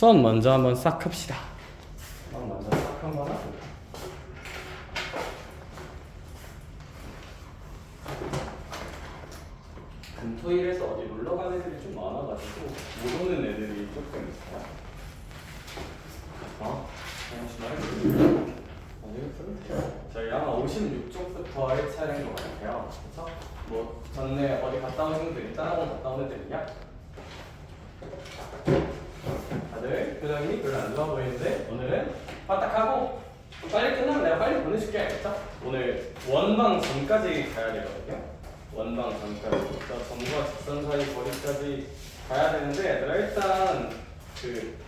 수원 먼저 한번 싹 합시다. 수원 먼저 싹 한번 하고. 금토일에서 어디 놀러 간 애들이 좀 많아가지고 못 오는 애들이 조금 있어요. 그냥 저희 아마 56쪽부터 1차례인 것 같아요. 그렇죠? 뭐 전에 어디 갔다 오신 분들 일단 학원 갔다 오는 애들이냐? 다들 표정이 별로 안 좋아 보이는데 오늘은 빠딱하고 빨리 끝나면 내가 빨리 보내줄게. 알겠죠? 오늘 원방 전까지 가야 되거든요. 원방 전까지. 점과 직선 사이 거리까지 가야 되는데 얘들아 일단 그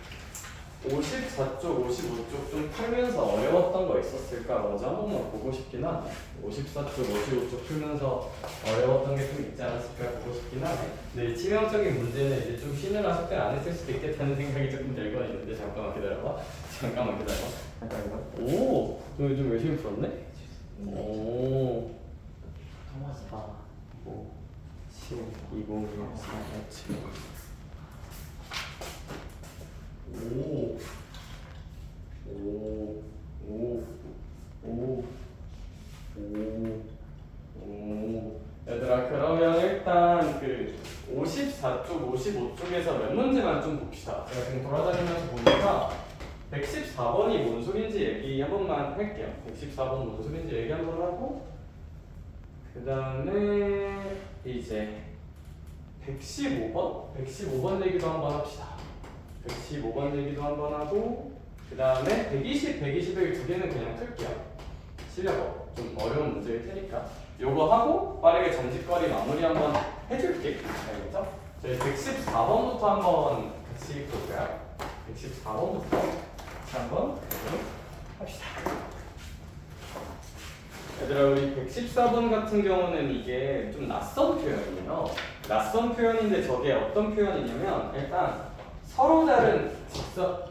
54쪽, 55쪽 좀 풀면서 어려웠던 거 있었을까? 먼저 한 번만 보고 싶긴 하네. 54쪽, 55쪽 풀면서 어려웠던 게 좀 있지 않았을까 보고 싶긴 하네. 근데 치명적인 문제는 이제 좀 쉬느라 숙제 안 했을 수도 있겠다는 생각이 조금 들건 있는데 잠깐만 기다려봐. 잠깐만 기다려봐. 오! 좀 열심히 풀었네? 오. 4, 5, 7, 2, 0, 1, 4, 7. 오, 오, 오, 오, 오, 오. 얘들아 그러면 일단 그 54쪽, 55쪽에서 몇 문제만 좀 봅시다. 제가 지금 돌아다니면서 보니까 114번이 뭔 소린지 얘기 한 번만 할게요. 114번 뭔 소린지 얘기 한 번 하고 그 다음에 이제 115번 얘기도 한번 합시다. 115번 얘기도 한번 하고 그 다음에 120, 121 두 개는 그냥 풀게요. 실력업 좀 어려운 문제일 테니까 요거 하고 빠르게 점집거리 마무리 한번 해줄게. 알겠죠? 저희 114번부터 한번 같이 볼까요? 114번부터 같이 한번 합시다. 얘들아 우리 114번 같은 경우는 이게 좀 낯선 표현이에요. 낯선 표현인데 저게 어떤 표현이냐면 일단 서로 다른 직선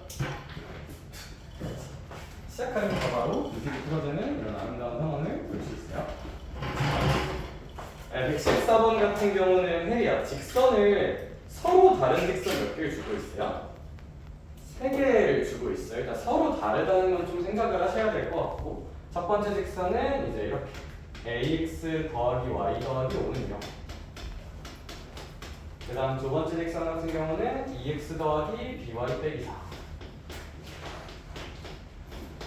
시작하면서 바로 유식이 풀어지는 이런 아름다운 상황을 볼 수 있어요. 114번 같은 경우는 해리야 직선을 서로 다른 직선 몇 개를 주고 있어요? 3개를 주고 있어요. 일단 서로 다르다는 건 좀 생각을 하셔야 될 것 같고 첫 번째 직선은 이제 이렇게 ax 더하기 y 더하기 5는 0. 그 다음 두 번째 직선 같은 경우는 2x 더하기 by 빼기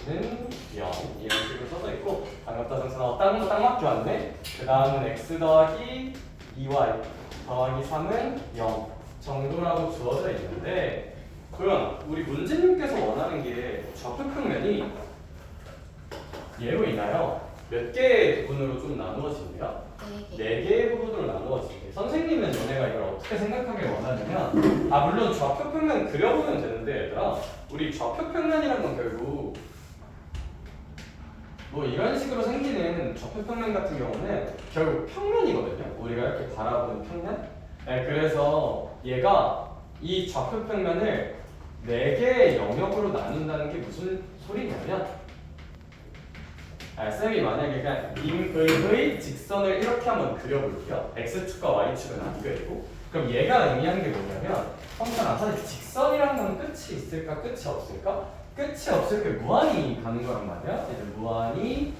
4는 0 이런 식으로 써져 있고 반갑다 정선아 딱 맞게 왔네. 그 다음은 x 더하기 2y 더하기 3은 0 정도라고 주어져 있는데 그럼 우리 문제님께서 원하는 게 좌표평면이 예로 인하여 몇 개의 부분으로 좀 나누어진대요? 4개의 부분으로 나누어진대. 선생님은 너네가 이걸 어떻게 생각하길 원하냐면 물론 좌표평면 그려보면 되는데 얘들아 우리 좌표평면이란 건 결국 뭐 이런 식으로 생기는 좌표평면 같은 경우는 결국 평면이거든요. 우리가 이렇게 바라보는 평면. 네, 그래서 얘가 이 좌표평면을 4개의 영역으로 나눈다는 게 무슨 소리냐면 쌤이 만약에 그냥 임의의 직선을 이렇게 한번 그려볼게요. x축과 y축은 아니고 그럼 얘가 의미하는 게 뭐냐면 형찬아 사실 직선이라는 건 끝이 있을까 끝이 없을까? 끝이 없을 때 무한히 가는 거란 말이야. 이제 무한히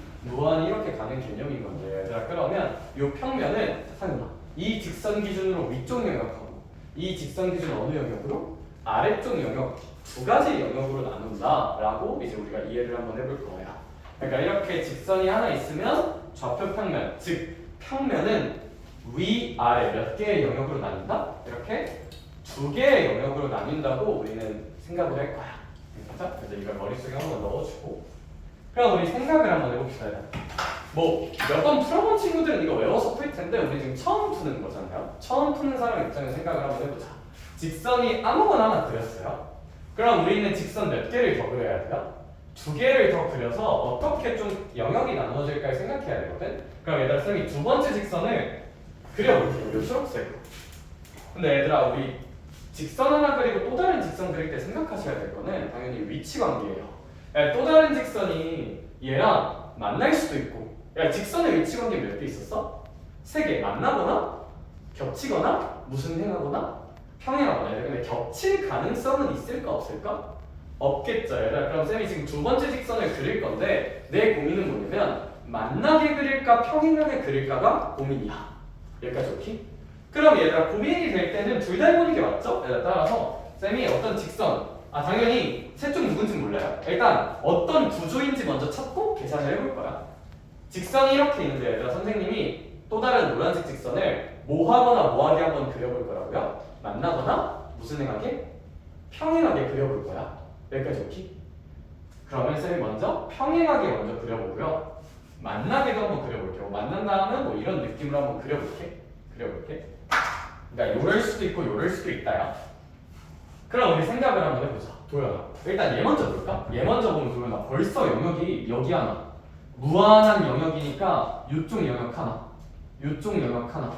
이렇게 가는 개념인 건데 얘들아 그러면 이 평면은 잠깐만 이 직선 기준으로 위쪽 영역하고 이 직선 기준 어느 영역으로? 아래쪽 영역 두 가지 영역으로 나눈다라고 이제 우리가 이해를 한번 해볼 거야. 그러니까 이렇게 직선이 하나 있으면 좌표평면, 즉 평면은 위, 아래 몇 개의 영역으로 나뉜다? 이렇게 2개의 영역으로 나뉜다고 우리는 생각을 할 거야. 그렇죠? 그래서 이걸 머릿속에 한번 넣어주고 그럼 우리 생각을 한번 해봅시다. 뭐 몇 번 풀어본 친구들은 이거 외워서 풀 텐데 우리 지금 처음 푸는 거잖아요. 처음 푸는 사람 입장에서 생각을 한번 해보자. 직선이 아무거나 하나 그렸어요. 그럼 우리는 직선 몇 개를 더 그려야 돼요? 2개를 더 그려서 어떻게 좀 영역이 나눠질까 생각해야 되거든? 그럼 얘들아 쌤이 두 번째 직선을 그려볼게요. 이 초록색으로. 근데 얘들아 우리 직선 하나 그리고 또 다른 직선 그릴 때 생각하셔야 될 거는 당연히 위치 관계예요. 또 다른 직선이 얘랑 만날 수도 있고 직선의 위치 관계 몇 개 있었어? 3개 만나거나 겹치거나 무슨 행하거나 평행하고 만약에 근데 겹칠 가능성은 있을까 없을까? 없겠죠. 얘들아 그럼 쌤이 지금 두 번째 직선을 그릴 건데 내 고민은 뭐냐면 만나게 그릴까 평행하게 그릴까가 고민이야. 여기까지 오케이? 그럼 얘들아 고민이 될 때는 둘 다 해보는 게 맞죠? 얘들아 따라서 쌤이 어떤 직선 당연히 셋 중 누군지 몰라요. 일단 어떤 구조인지 먼저 찾고 계산을 해볼 거야. 직선이 이렇게 있는데 얘들아 선생님이 또 다른 노란색 직선을 모하거나 모하게 한번 그려볼 거라고요. 만나거나 무슨 행하게? 평행하게 그려볼 거야. 여기까지 오케이? 그러면 쌤이 먼저 평행하게 먼저 그려보고요. 만나게도 한번 그려볼게요. 만난 다음은 뭐 이런 느낌으로 한번 그려볼게. 그러니까 요럴 수도 있고 요럴 수도 있다야. 그럼 우리 생각을 한번 해보자. 도연아. 일단 얘 먼저 볼까? 얘 먼저 보면 도연아 벌써 영역이 여기 하나. 무한한 영역이니까 요쪽 영역 하나. 요쪽 영역 하나.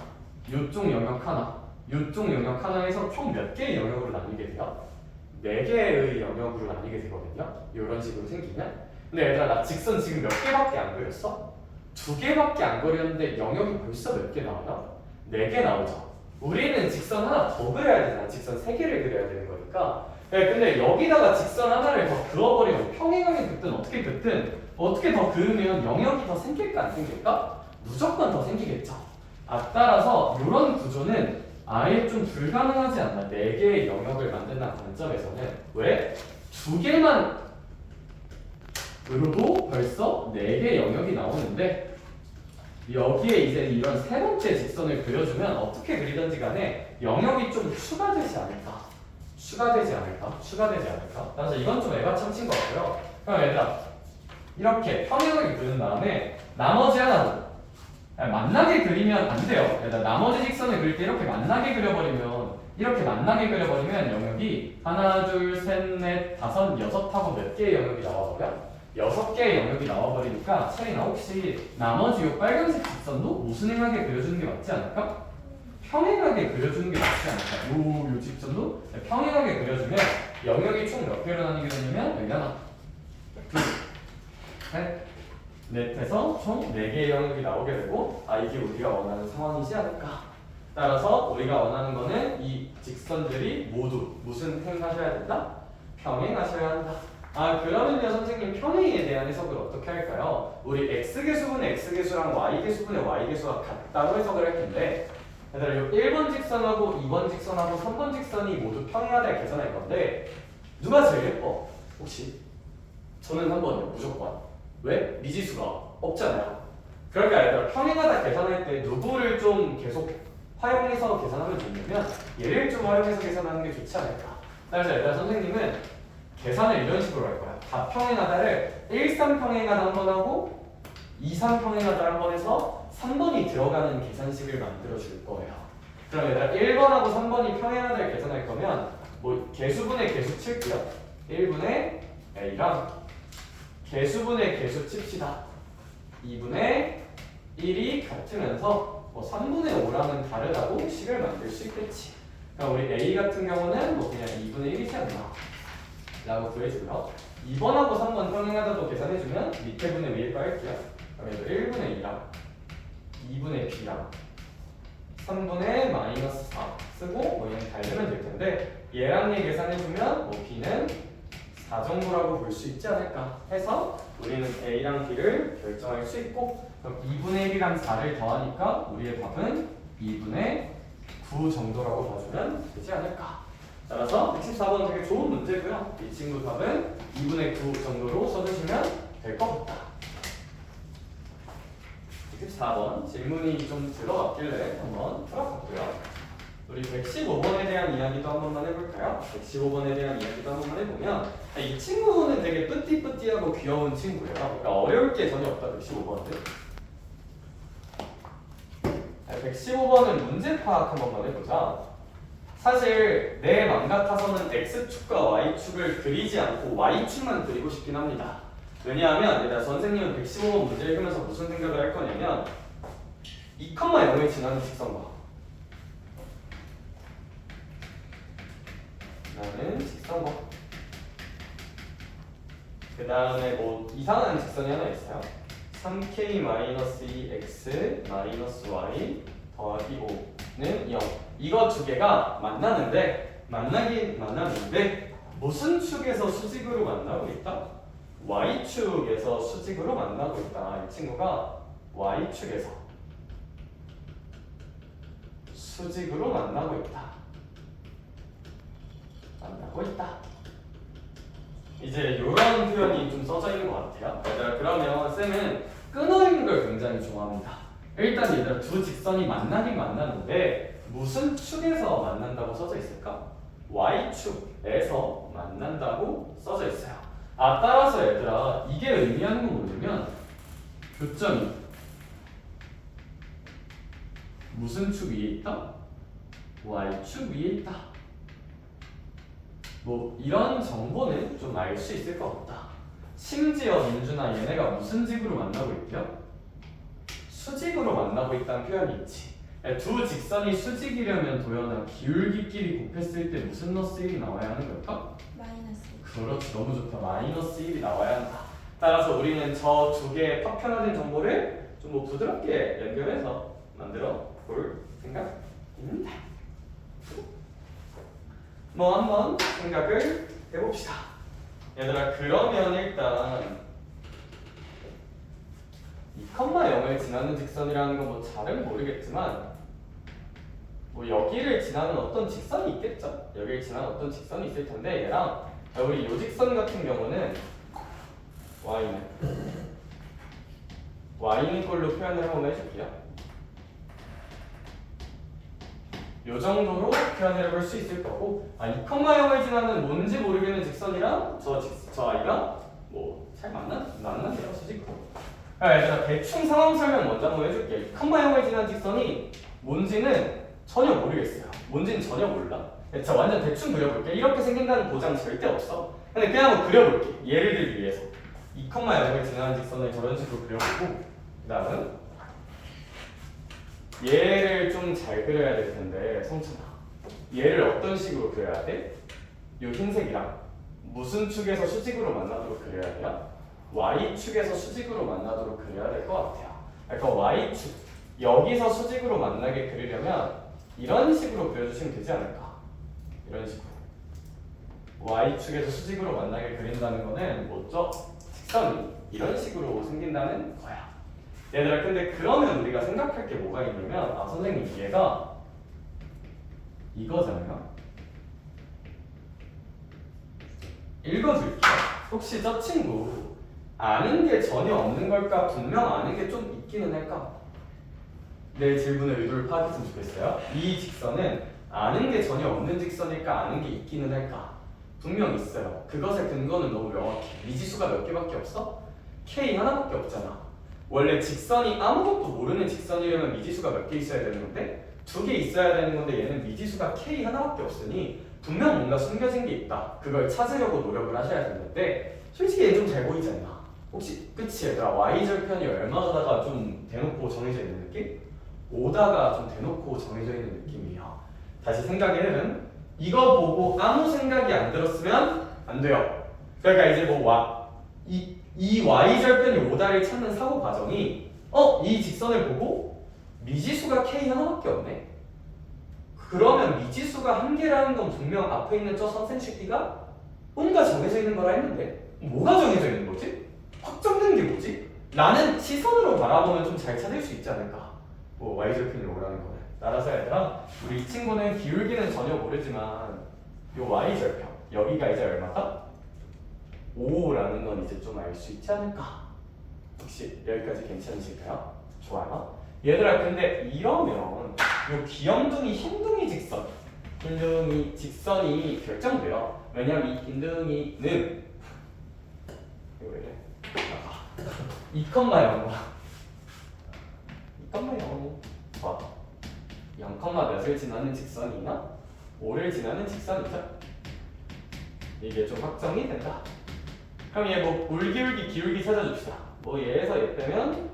요쪽 영역 하나. 요쪽 영역 하나에서 총 몇 개의 영역으로 나뉘게 돼요? 4개의 영역으로 나뉘게 되거든요. 이런 식으로 생기면. 근데 얘들아 나 직선 지금 몇 개밖에 안 그렸어? 2개밖에 안 그렸는데 영역이 벌써 몇 개 나와요? 4개 나오죠. 우리는 직선 하나 더 그려야 되잖아. 직선 3개를 그려야 되는 거니까. 근데 여기다가 직선 하나를 더 그어버리면 평행하게 긋든 어떻게 긋든 어떻게 더 그으면 영역이 더 생길까 안 생길까? 무조건 더 생기겠죠. 따라서 이런 구조는 아예 좀 불가능하지 않나. 4개의 영역을 만든다는 관점에서는. 왜? 2개만 으로도 벌써 4개의 영역이 나오는데 여기에 이제 이런 세 번째 직선을 그려주면 어떻게 그리든지 간에 영역이 좀 추가되지 않을까? 따라서 이건 좀 에바참친 것 같고요. 그럼 얘들아 이렇게 평행하게 그린 다음에 나머지 하나도 만나게 그리면 안 돼요. 얘들아 나머지 직선을 그릴 때 이렇게 만나게 그려버리면 영역이 하나, 둘, 셋, 넷, 다섯, 여섯 하고 몇 개의 영역이 나와버려? 6개의 영역이 나와버리니까 차이나 혹시 나머지 요 빨간색 직선도 무슨행하게 그려주는 게 맞지 않을까? 평행하게 그려주는 게 맞지 않을까? 요 직선도 평행하게 그려주면 영역이 총 몇 개로 나뉘게 되냐면 여기 하나, 둘, 셋, 넷에서 총 4개의 영역이 나오게 되고 이게 우리가 원하는 상황이지 않을까? 따라서 우리가 원하는 거는 이 직선들이 모두 무슨 행하셔야 된다? 평행하셔야 한다. 그러면요 선생님 평행에 대한 해석을 어떻게 할까요? 우리 x계수분의 x계수랑 y계수분의 y계수가 같다고 해석을 할 텐데 얘들아 요 1번 직선하고 2번 직선하고 3번 직선이 모두 평행하다 계산할 건데 누가 제일 예뻐? 혹시? 저는 3번이요 무조건. 왜? 미지수가 없잖아요. 그러니까 얘들아 평행하다 계산할 때 누구를 좀 계속 활용해서 계산하면 좋냐면 얘를 좀 활용해서 계산하는 게 좋지 않을까. 그래서 얘들아 선생님은 계산을 이런 식으로 할 거야. 다평행하다를 1, 3평행하다 한 번 하고 2, 3평행하다 한 번 해서 3번이 들어가는 계산식을 만들어 줄 거예요. 그럼 얘들아 1번하고 3번이 평행하다를 계산할 거면 뭐 개수분의 개수 칠게요. 1분의 A랑 개수분의 개수 칩시다. 2분의 1이 같으면서 뭐 3분의 5라는 다르다고 식을 만들 수 있겠지. 그럼 우리 A 같은 경우는 뭐 그냥 2분의 1이지 않나 라고 구해주고요. 2번하고 3번 평행하다도 계산해주면 밑에 분의 위에 깔게요. 그럼 얘도 1분의 2랑 2분의 B랑 3분의 마이너스 4 쓰고 뭐 얘는 달리면 될 텐데 얘랑 얘 계산해주면 뭐 B는 4 정도라고 볼 수 있지 않을까 해서 우리는 A랑 B를 결정할 수 있고 그럼 2분의 1이랑 4를 더하니까 우리의 답은 2분의 9 정도라고 봐주면 되지 않을까. 따라서 114번 되게 좋은 문제고요. 이 친구 답은 2분의 9 정도로 써주시면 될 것 같다. 114번 질문이 좀 들어갔길래 한번 풀어봤고요. 우리 115번에 대한 이야기도 한 번만 해볼까요? 115번에 대한 이야기도 한 번만 해보면 이 친구는 되게 뿌띠뿌띠하고 귀여운 친구예요. 그러니까 어려울 게 전혀 없다. 115번은 115번은 문제 파악 한 번만 해보자. 사실 내 맘 같아서는 X축과 Y축을 그리지 않고 Y축만 그리고 싶긴 합니다. 왜냐하면 얘들아 선생님은 115번 문제 읽으면서 무슨 생각을 할 거냐면 2,0에 지나는 직선과 나는 직선과 그 다음에 뭐 이상한 직선이 하나 있어요. 3K-2X-Y 더하기 5는 0 이거 두 개가 만나는데 무슨 축에서 수직으로 만나고 있다? y축에서 수직으로 만나고 있다. 이 친구가 y축에서 수직으로 만나고 있다. 이제 이런 표현이 좀 써져 있는 것 같아요. 얘들아, 그러면 쌤은 끊어있는 걸 굉장히 좋아합니다. 일단 얘들아, 두 직선이 만나긴 만나는데 무슨 축에서 만난다고 써져 있을까? y축에서 만난다고 써져 있어요. 따라서 얘들아, 이게 의미하는 건 뭐냐면 교점이 무슨 축 위에 있다? y축 위에 있다. 뭐 이런 정보는 좀 알 수 있을 것 같다. 심지어 민준아, 얘네가 무슨 직으로 만나고 있대요? 수직으로 만나고 있다는 표현이 있지. 두 직선이 수직이려면 도연아, 기울기끼리 곱했을 때 무슨 너스 1이 나와야 하는 걸까? 마이너스. 그렇지, 너무 좋다. 마이너스 1이 나와야 한다. 따라서 우리는 저 두 개의 파편화된 정보를 좀 뭐 부드럽게 연결해서 만들어 볼 생각입니다. 뭐 한번 생각을 해봅시다. 얘들아, 그러면 일단 2,0을 지나는 직선이라는 건 뭐 잘은 모르겠지만 뭐 여기를 지나는 어떤 직선이 있겠죠? 여기를 지나는 어떤 직선이 있을 텐데 얘랑 우리 요 직선 같은 경우는 y는 꼴로 표현을 한번 해줄게요. 요 정도로 표현을 해볼 수 있을 거고, 2,0을 지나는 뭔지 모르겠는 직선이랑 저 아이가 뭐 잘 만난대요, 수직으로. 얘들아, 대충 상황 설명 먼저 한번 해줄게. 2,0을 지난 직선이 뭔지는 전혀 모르겠어요. 뭔지는 전혀 몰라. 자, 완전 대충 그려볼게. 이렇게 생긴다는 보장 절대 없어. 근데 그냥 한번 그려볼게. 예를 들기 위해서 2,0을 지나는 직선을 저런 식으로 그려보고, 그 다음은 얘를 좀 잘 그려야 될 텐데, 성춘아, 얘를 어떤 식으로 그려야 돼? 요 흰색이랑 무슨 축에서 수직으로 만나도록 그려야 돼요? y축에서 수직으로 만나도록 그려야 될 것 같아요. 그러니까 y축, 여기서 수직으로 만나게 그리려면 이런 식으로 그려주시면 되지 않을까? 이런 식으로 y축에서 수직으로 만나게 그린다는 거는 뭐죠? 직선이 이런 식으로 생긴다는 거야. 얘들아, 근데 그러면 우리가 생각할 게 뭐가 있냐면, 선생님, 얘가 이거잖아요. 읽어줄게요. 혹시 저 친구 아는 게 전혀 없는 걸까? 분명 아는 게 좀 있기는 할까? 내 질문의 의도를 파악했으면 좋겠어요. 이 직선은 아는 게 전혀 없는 직선일까? 아는 게 있기는 할까? 분명 있어요. 그것의 근거는 너무 명확해. 미지수가 몇 개밖에 없어? K 하나밖에 없잖아. 원래 직선이 아무것도 모르는 직선이려면 미지수가 몇 개 있어야 되는 건데 두 개 있어야 되는 건데 얘는 미지수가 K 하나밖에 없으니 분명 뭔가 숨겨진 게 있다. 그걸 찾으려고 노력을 하셔야 되는데 솔직히 얘 좀 잘 보이지 않나? 혹시 그치 얘들아, y절편이 얼마가다가 좀 대놓고 정해져 있는 느낌? 5다가 좀 대놓고 정해져 있는 느낌이야. 다시 생각해는 이거 보고 아무 생각이 안 들었으면 안 돼요. 그러니까 이제 이 y절편이 5다를 찾는 사고 과정이 이 직선을 보고 미지수가 k 하나밖에 없네. 그러면 미지수가 한 개라는 건 분명 앞에 있는 저 선생식기가 뭔가 정해져 있는 거라 했는데 뭐가 정해져 있는 거지? 확정된 게 뭐지? 나는 시선으로 바라보면 좀 잘 찾을 수 있지 않을까? 뭐 y절편이 오라는 거는. 따라서 얘들아, 우리 이 친구는 기울기는 전혀 모르지만 요 y절편 여기가 이제 얼마다? 5라는 건 이제 좀 알 수 있지 않을까? 혹시 여기까지 괜찮으실까요? 좋아요. 얘들아, 근데 이러면 요 귀염둥이 흰둥이 직선, 흰둥이 직선이 결정돼요. 왜냐면 이 흰둥이는 이거 이래 2,0가 2,0 봐. 0, 몇을 지나는 직선이나 5를 지나는 직선이죠. 이게 좀 확정이 된다. 그럼 얘 뭐 올기울기 기울기 찾아줍시다. 뭐 얘에서 얘 빼면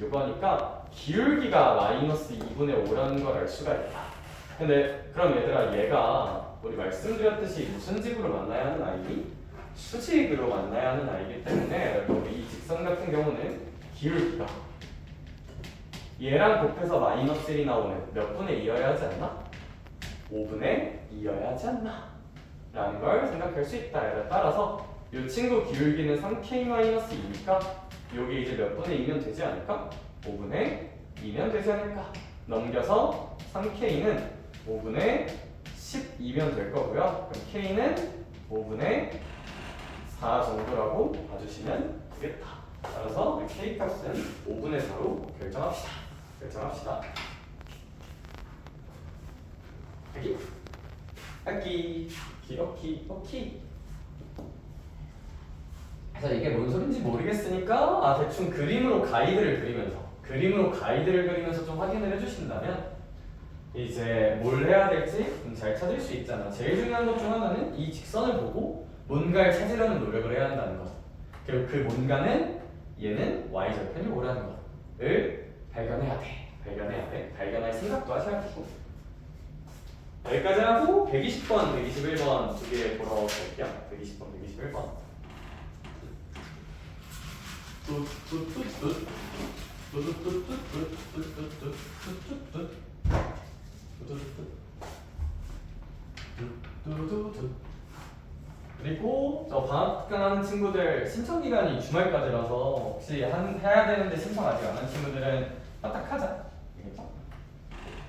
요거니까 기울기가 마이너스 2분의 5라는 걸 알 수가 있다. 근데 그럼 얘들아, 얘가 우리 말씀드렸듯이 무슨 직으로 만나야 하는 아이니? 수직으로 만나야 하는 아이기 때문에 우리 이 직선 같은 경우는 기울기가 얘랑 곱해서 마이너스 1이 나오면 몇 분의 2여야 하지 않나? 5분의 2여야 하지 않나? 라는 걸 생각할 수 있다. 따라서 이 친구 기울기는 3k-2니까 여기 이제 몇 분의 2면 되지 않을까? 5분의 2면 되지 않을까? 넘겨서 3k는 5분의 12면 될 거고요. 그럼 k는 5분의 4 정도라고 봐주시면 되겠다. 따라서 k 값은 5분의 4로 결정합시다. 하기 오키. 그래서 이게 뭔 소린지 모르겠으니까 대충 그림으로 가이드를 그리면서 좀 확인을 해주신다면 이제 뭘 해야 될지 좀 잘 찾을 수 있잖아. 제일 중요한 것 중 하나는 이 직선을 보고 뭔가를 찾으려는 노력을 해야 한다는 것. 그리고 그 뭔가는 얘는 y절편이 오라는 것을 발견해야 돼. 발견할 생각도 하셔야 되고. 여기까지 하고 120번, 121번 두 개 보러 갈게요. 120번, 121번. 그리고 저 방학하는 친구들 신청 기간이 주말까지라서 혹시 해야 되는데 신청 아직 안 한 친구들은 빠딱 하자.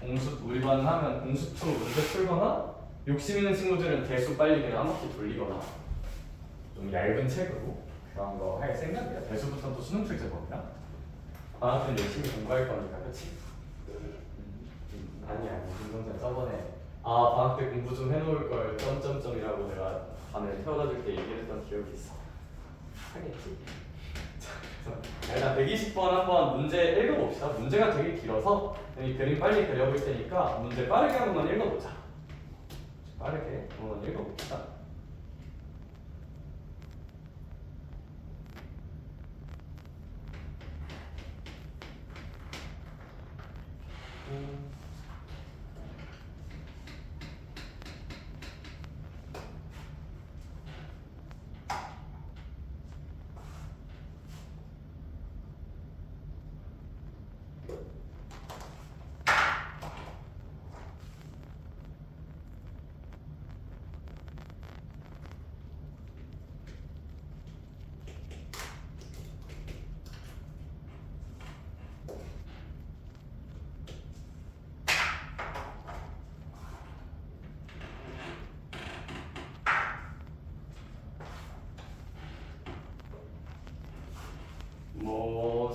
알겠죠? 우리 반 하면 공수처 문제 풀거나 욕심 있는 친구들은 대수 빨리 그냥 한 바퀴 돌리거나 좀 얇은 책으로 그런 거 할 생각이야. 대수부터 또 수능 출제 법이야. 방학은 열심히 공부할 거니까, 그렇지? 아니야, 김성재 저번에 방학 때 공부 좀 해놓을 걸 점점점이라고 내가 반을 태워다 줄게 얘기했던 기억이 있어. 하겠지? 자, 일단 120번 한번 문제 읽어봅시다. 문제가 되게 길어서 이 그림 빨리 그려볼 테니까 문제 빠르게 한번 읽어보자. 빠르게 한번 읽어봅시다.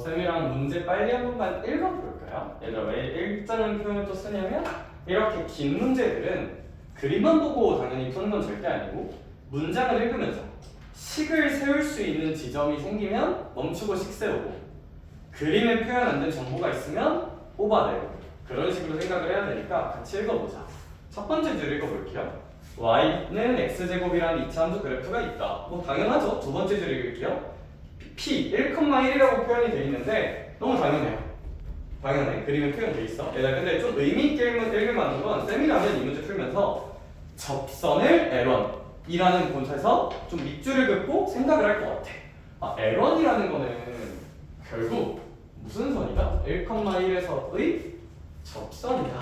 쌤이랑 문제 빨리 한 번만 읽어볼까요? 얘들아, 왜 읽자는 표현을 또 쓰냐면 이렇게 긴 문제들은 그림만 보고 당연히 푸는 건 절대 아니고 문장을 읽으면서 식을 세울 수 있는 지점이 생기면 멈추고 식 세우고 그림에 표현 안 된 정보가 있으면 뽑아내고 그런 식으로 생각을 해야 되니까 같이 읽어보자. 첫 번째 줄 읽어볼게요. y는 x제곱이라는 이차함수 그래프가 있다. 뭐 당연하죠. 두 번째 줄 읽을게요. p 1,1이라고 표현이 돼 있는데 너무 당연해요. 당연해. 그림에 표현돼 있어. 얘들아, 근데 좀 의미 있게 읽을 만한 건 쌤이라면 이 문제 풀면서 접선을 L1이라는 곳에서 좀 밑줄을 긋고 생각을 할 것 같아. L1이라는 거는 결국 무슨 선이다? 1,1에서의 접선이다.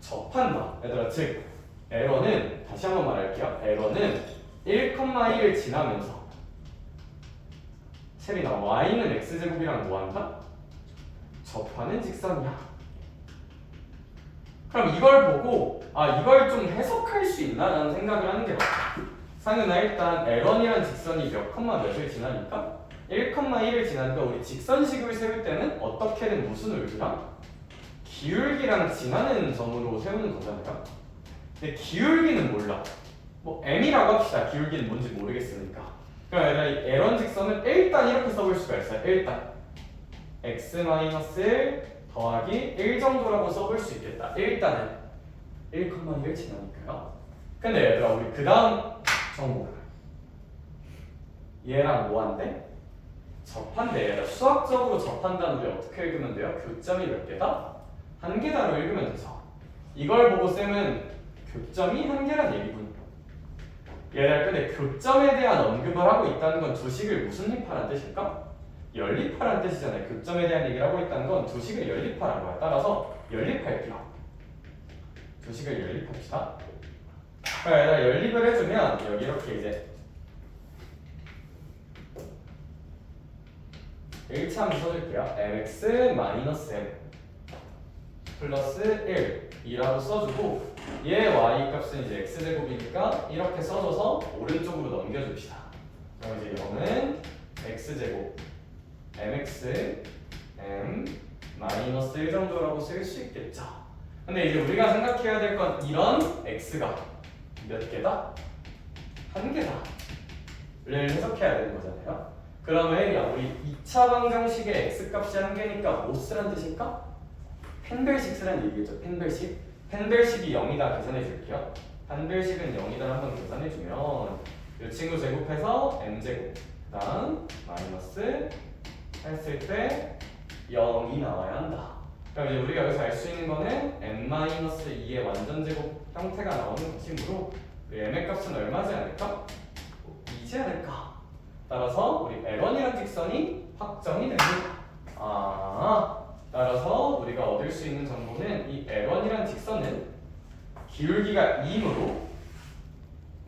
접한다. 얘들아, 즉 L1은 다시 한번 말할게요. L1은 1,1을 지나면서 셀이나 y는 x제곱이랑 뭐한다? 접하는 직선이야. 그럼 이걸 보고 이걸 좀 해석할 수 있나? 라는 생각을 하는 게 맞다. 상윤아, 일단 L1이란 직선이 몇 컴마 몇을 지나니까 1,1을 지나니까 우리 직선식을 세울 때는 어떻게든 무슨 울기랑 기울기랑 지나는 점으로 세우는 거잖아요. 근데 기울기는 몰라. 뭐 m이라고 합시다. 기울기는 뭔지 모르겠으니까. 그럼 얘들아, 이 L1 직선은 일단 이렇게 써볼 수가 있어요. 일단 x-1 더하기 1 정도라고 써볼 수 있겠다. 일단은 1,1을 지나니까요. 근데 얘들아, 우리 그 다음 정보 얘랑 뭐한대? 접한대. 얘들아, 수학적으로 접한다는 우리 어떻게 읽으면 돼요? 교점이 몇 개다? 한 개다로 읽으면 돼서 이걸 보고 쌤은 교점이 한 개란 얘기군. 얘들아, 근데 교점에 대한 언급을 하고 있다는 건 두 식을 무슨 립하라는 뜻일까? 연립하라는 뜻이잖아요. 교점에 대한 얘기를 하고 있다는 건 두 식을 연립하라는 거야. 따라서 연립할게요. 두 식을 연립합시다. 그러니까 연립을 해주면 여기 이렇게 이제 1차 함수 써줄게요. mx-m 플러스 1 이라고 써주고 얘 y 값은 이제 x제곱이니까 이렇게 써줘서 오른쪽으로 넘겨줍시다. 그럼 이제 이거는 x제곱 mx m 마이너스 1 정도라고 쓸 수 있겠죠. 근데 이제 우리가 생각해야 될 건 이런 x가 몇 개다? 한 개다 를 해석해야 되는 거잖아요. 그러면 야 우리 2차 방정식의 x값이 한 개니까 뭐 쓰란 뜻일까? 펜벨식 쓰란 얘기겠죠. 펜벨식이 0이다 계산해 줄게요. 펜벨식은 0이다 한번 계산해 주면 이 친구 제곱해서 m제곱 그다음 마이너스 했을 때 0이 나와야 한다. 그럼 이제 우리가 여기서 알 수 있는 거는 n-2의 완전 제곱 형태가 나오는 것이므로 우리 m의 값은 얼마지 않을까? 2지 않을까? 따라서 우리 L1이라는 직선이 확정이 됩니다. 따라서 우리가 얻을 수 있는 정보는 이 L1이라는 직선은 기울기가 2이므로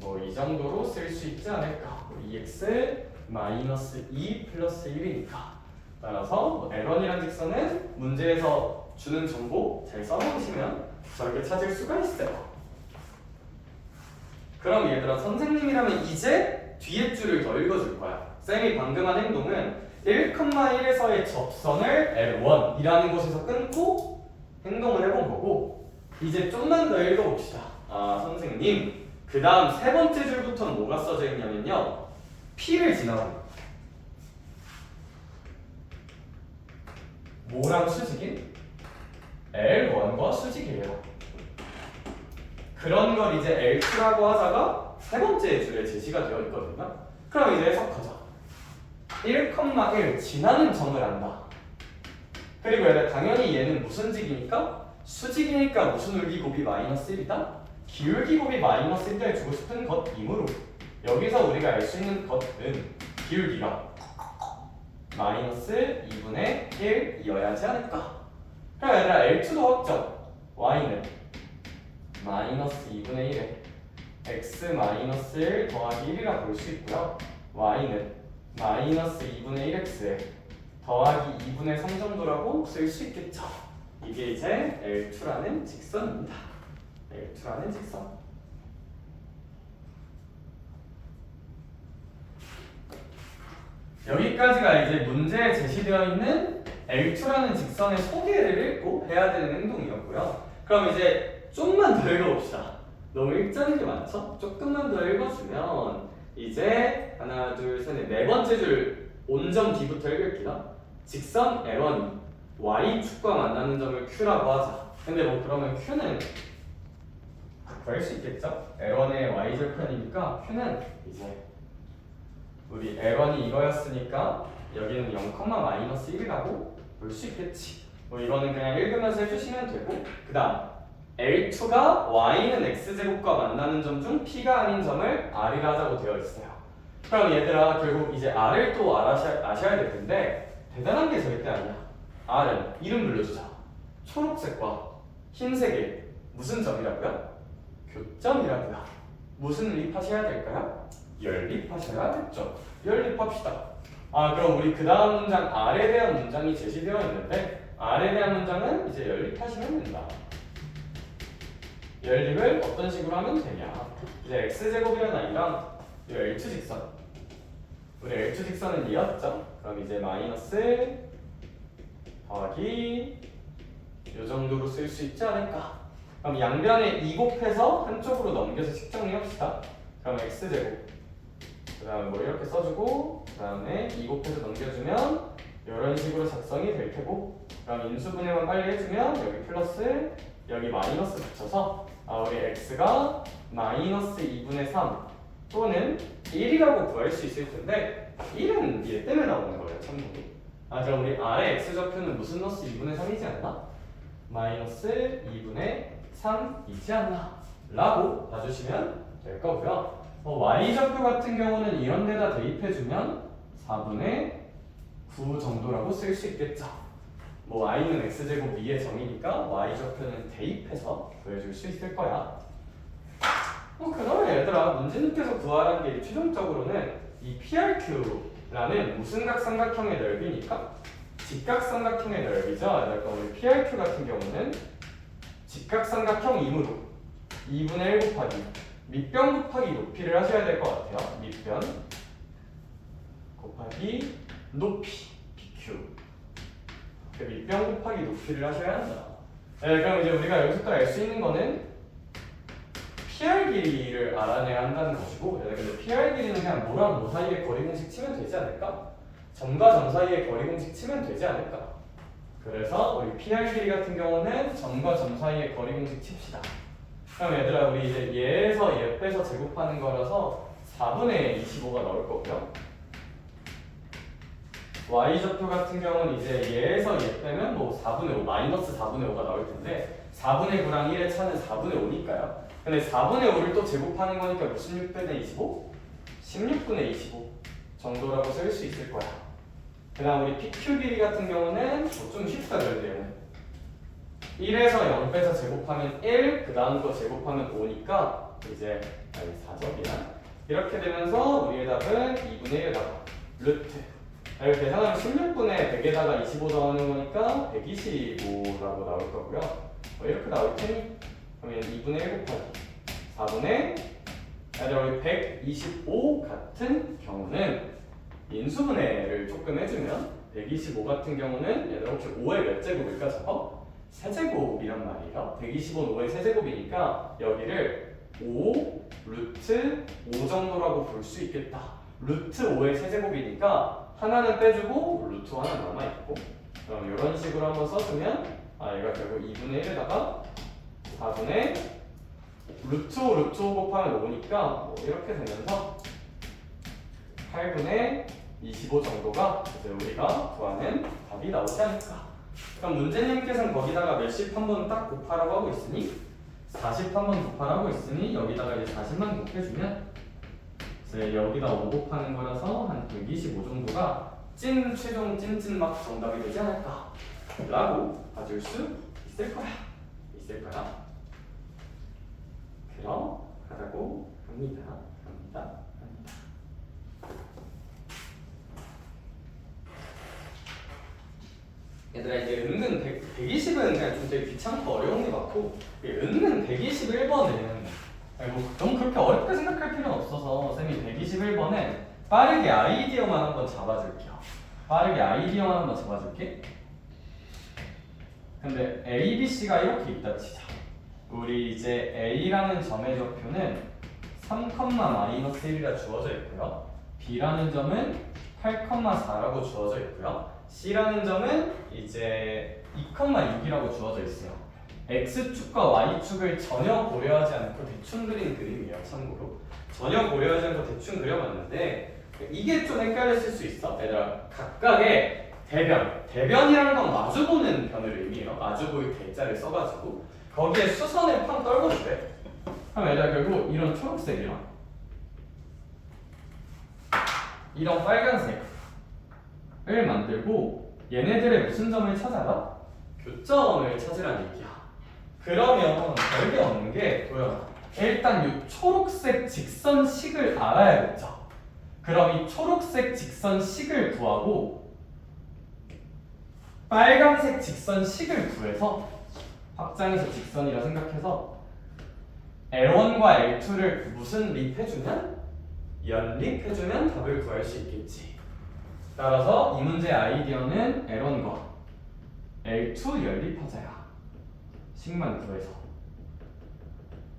뭐 이 정도로 쓸 수 있지 않을까? 2x-2 플러스 1이니까. 따라서 L1이라는 직선은 문제에서 주는 정보 잘 써놓으시면 저렇게 찾을 수가 있어요. 그럼 얘들아 선생님이라면 이제 뒤에 줄을 더 읽어줄 거야. 쌤이 방금 한 행동은 1,1에서의 접선을 L1이라는 곳에서 끊고 행동을 해본 거고 이제 좀만 더 읽어봅시다. 선생님 그 다음 세 번째 줄부터는 뭐가 써져 있냐면요 P를 지나고 뭐랑 수직인? L1과 수직이에요. 그런 걸 이제 L2라고 하다가 세 번째 줄에 제시가 되어 있거든요. 그럼 이제 해석하자. 1,1 지나는 점을 안다. 그리고 얘들 당연히 얘는 무슨 직이니까? 수직이니까 무슨 울기곱이 마이너스 1이다? 기울기곱이 마이너스 1을 주고 싶은 것이므로 여기서 우리가 알 수 있는 것은 기울기가 마이너스 2분의 1이어야지 않을까? 그럼 얘들아 L2도 확정 y는 마이너스 2분의 1에 x 마이너스 1 더하기 1이라 볼 수 있고요. y는 마이너스 2분의 1x에 더하기 2분의 3 정도라고 쓸 수 있겠죠. 이게 이제 L2라는 직선입니다. L2라는 직선. 여기까지가 이제 문제에 제시되어 있는 L2라는 직선의 소개를 읽고 해야 되는 행동이었고요. 그럼 이제 좀만 더 읽어봅시다. 너무 읽자는 게 많죠? 조금만 더 읽어주면 이제 하나, 둘, 셋, 넷, 네 번째 줄 온점 D부터 읽을게요. 직선 L1이 Y축과 만나는 점을 Q라고 하자. 근데 뭐 그러면 Q는 구할 수 있겠죠? L1의 Y절편이니까 Q는 이제 우리 L1이 이거였으니까 여기는 0,-1이라고 볼 수 있겠지. 뭐 이거는 그냥 읽으면서 해주시면 되고 그 다음 L2가 Y는 X제곱과 만나는 점 중 P가 아닌 점을 R이라 하자고 되어 있어요. 그럼 얘들아 결국 이제 R을 또 아셔야 될 텐데 대단한 게 절대 아니야. R은 이름 불러주자. 초록색과 흰색의 무슨 점이라고요? 교점이라고요. 무슨 연립하셔야 될까요? 연립하셔야겠죠. 연립합시다. 그럼 우리 그 다음 문장 R에 대한 문장이 제시되어 있는데 R에 대한 문장은 이제 연립하시면 된다. 연립을 어떤 식으로 하면 되냐? 이제 x제곱이라는 아이랑 이 L2 직선. 우리 L2 직선은 이었죠? 그럼 이제 마이너스 더하기 이 정도로 쓸 수 있지 않을까? 그럼 양변에 2 곱해서 한쪽으로 넘겨서 식 정리합시다. 그럼 x제곱 그 다음에 뭐 이렇게 써주고 그 다음에 2 곱해서 넘겨주면 이런 식으로 작성이 될 테고 그럼 인수분해만 빨리 해주면 여기 플러스 여기 마이너스 붙여서 우리 x가 마이너스 2분의 3 또는 1이라고 구할 수 있을 텐데 1은 얘 때문에 나오는 거예요. 참고로. 그럼 우리 아래 x좌표는 무슨 노스 2분의 3이지 않나? 마이너스 2분의 3이지 않나? 라고 봐주시면 될 거고요. y좌표 같은 경우는 이런 데다 대입해주면 4분의 9 정도라고 쓸 수 있겠죠. 뭐 y는 x제곱 2의 정이니까 y좌표는 대입해서 구해줄 수 있을 거야. 그다음에 얘들아 문제님께서 구하라는 게 최종적으로는 이 PRQ라는 무슨각 삼각형의 넓이니까 직각삼각형의 넓이죠. 그러니까 우리 PRQ 같은 경우는 직각삼각형이므로 2분의 1 곱하기 밑변 곱하기 높이를 하셔야 될 것 같아요. 밑변 곱하기 높이 PQ. 밑변 곱하기 높이를 하셔야 한다. 네, 그럼 이제 우리가 여기서부터 알 수 있는 거는 PR 길이를 알아내야 한다는 것이고, 근데 PR 길이는 그냥 뭐랑 뭐 사이의 거리 공식 치면 되지 않을까? 점과 점 사이의 거리 공식 치면 되지 않을까? 그래서 우리 PR 길이 같은 경우는 점과 점 사이의 거리 공식 칩시다. 그럼 얘들아 우리 이제 얘에서 얘 빼서 제곱하는 거라서 4분의 25가 나올 거고요. y좌표 같은 경우는 이제 얘에서 얘 빼면 뭐 4분의 5, 마이너스 4분의 5가 나올 텐데 4분의 9랑 1의 차는 4분의 5니까요. 근데 4분의 5를 또 제곱하는 거니까 뭐 16분의 25? 16분의 25 정도라고 쓸 수 있을 거야. 그 다음 우리 PQ 길이 같은 경우는 좀 쉽다 그래도 얘는 1에서 0 빼서 제곱하면 1, 그 다음 거 제곱하면 5니까 이제 4접이야. 이렇게 되면서 우리의 답은 2분의 1에다가 루트 이렇게 계산하면 16분의 100에다가 25 더하는 거니까 125라고 나올 거고요. 이렇게 나올 테니 그러면 2분의 1 곱하기 4분의 우리 125 같은 경우는 인수분해를 조금 해주면 125 같은 경우는 얘들아 혹시 5의 몇 제곱일까 저거? 세제곱이란 말이에요. 125는 5의 세제곱이니까 여기를 5 루트 5 정도라고 볼 수 있겠다. 루트 5의 세제곱이니까 하나는 빼주고 루트 하나 남아있고 그럼 이런 식으로 한번 써주면 얘가 결국 2분의 1에다가 4분의 루트 5 루트 5 곱하면 5니까 뭐 이렇게 되면서 8분의 25 정도가 이제 우리가 구하는 답이 나오지 않을까. 그럼 문제님께서는 거기다가 몇십 한번 딱 곱하라고 하고 있으니 40 한번 곱하라고 있으니 여기다가 이제 40만 곱해주면 이제 여기다 5 곱하는 거라서 한 125 정도가 최종 찐찐막 정답이 되지 않을까 라고 봐줄 수 있을 거야. 그러하다고 합니다. 얘들아 이제 은근 120은 그냥 좀 되게 귀찮고 어려운 게 많고 은근 121번은 뭐 너무 그렇게 어렵게 생각할 필요는 없어서 쌤이 121번에 빠르게 아이디어만 한번 잡아줄게요. 근데 A, B, C가 이렇게 있다 치자. 우리 이제 A라는 점의 좌표는 3,-1이라 주어져 있고요. B라는 점은 8,4라고 주어져 있고요. C라는 점은 이제 2,6이라고 주어져 있어요. X축과 Y축을 전혀 고려하지 않고 대충 그린 그림이에요. 참고로 전혀 고려하지 않고 대충 그려봤는데 이게 좀 헷갈렸을 수 있어. 얘들아 각각의 대변이라는 건 마주보는 변을 의미해요. 마주보일 대자를 써가지고 거기에 수선을 팡 떨궈주래. 그럼 얘들아 결국 이런 초록색이랑 이런 빨간색을 만들고 얘네들의 무슨 점을 찾아라? 교점을 찾으라는 얘기야. 그러면 별게 없는 게 보여. 일단 이 초록색 직선식을 알아야겠죠. 그럼 이 초록색 직선식을 구하고 빨간색 직선식을 구해서 확장해서 직선이라 생각해서 L1과 L2를 무슨 립해주면? 연립해주면 답을 구할 수 있겠지. 따라서 이 문제의 아이디어는 L1과 L2 연립하자야. 식만 구해서.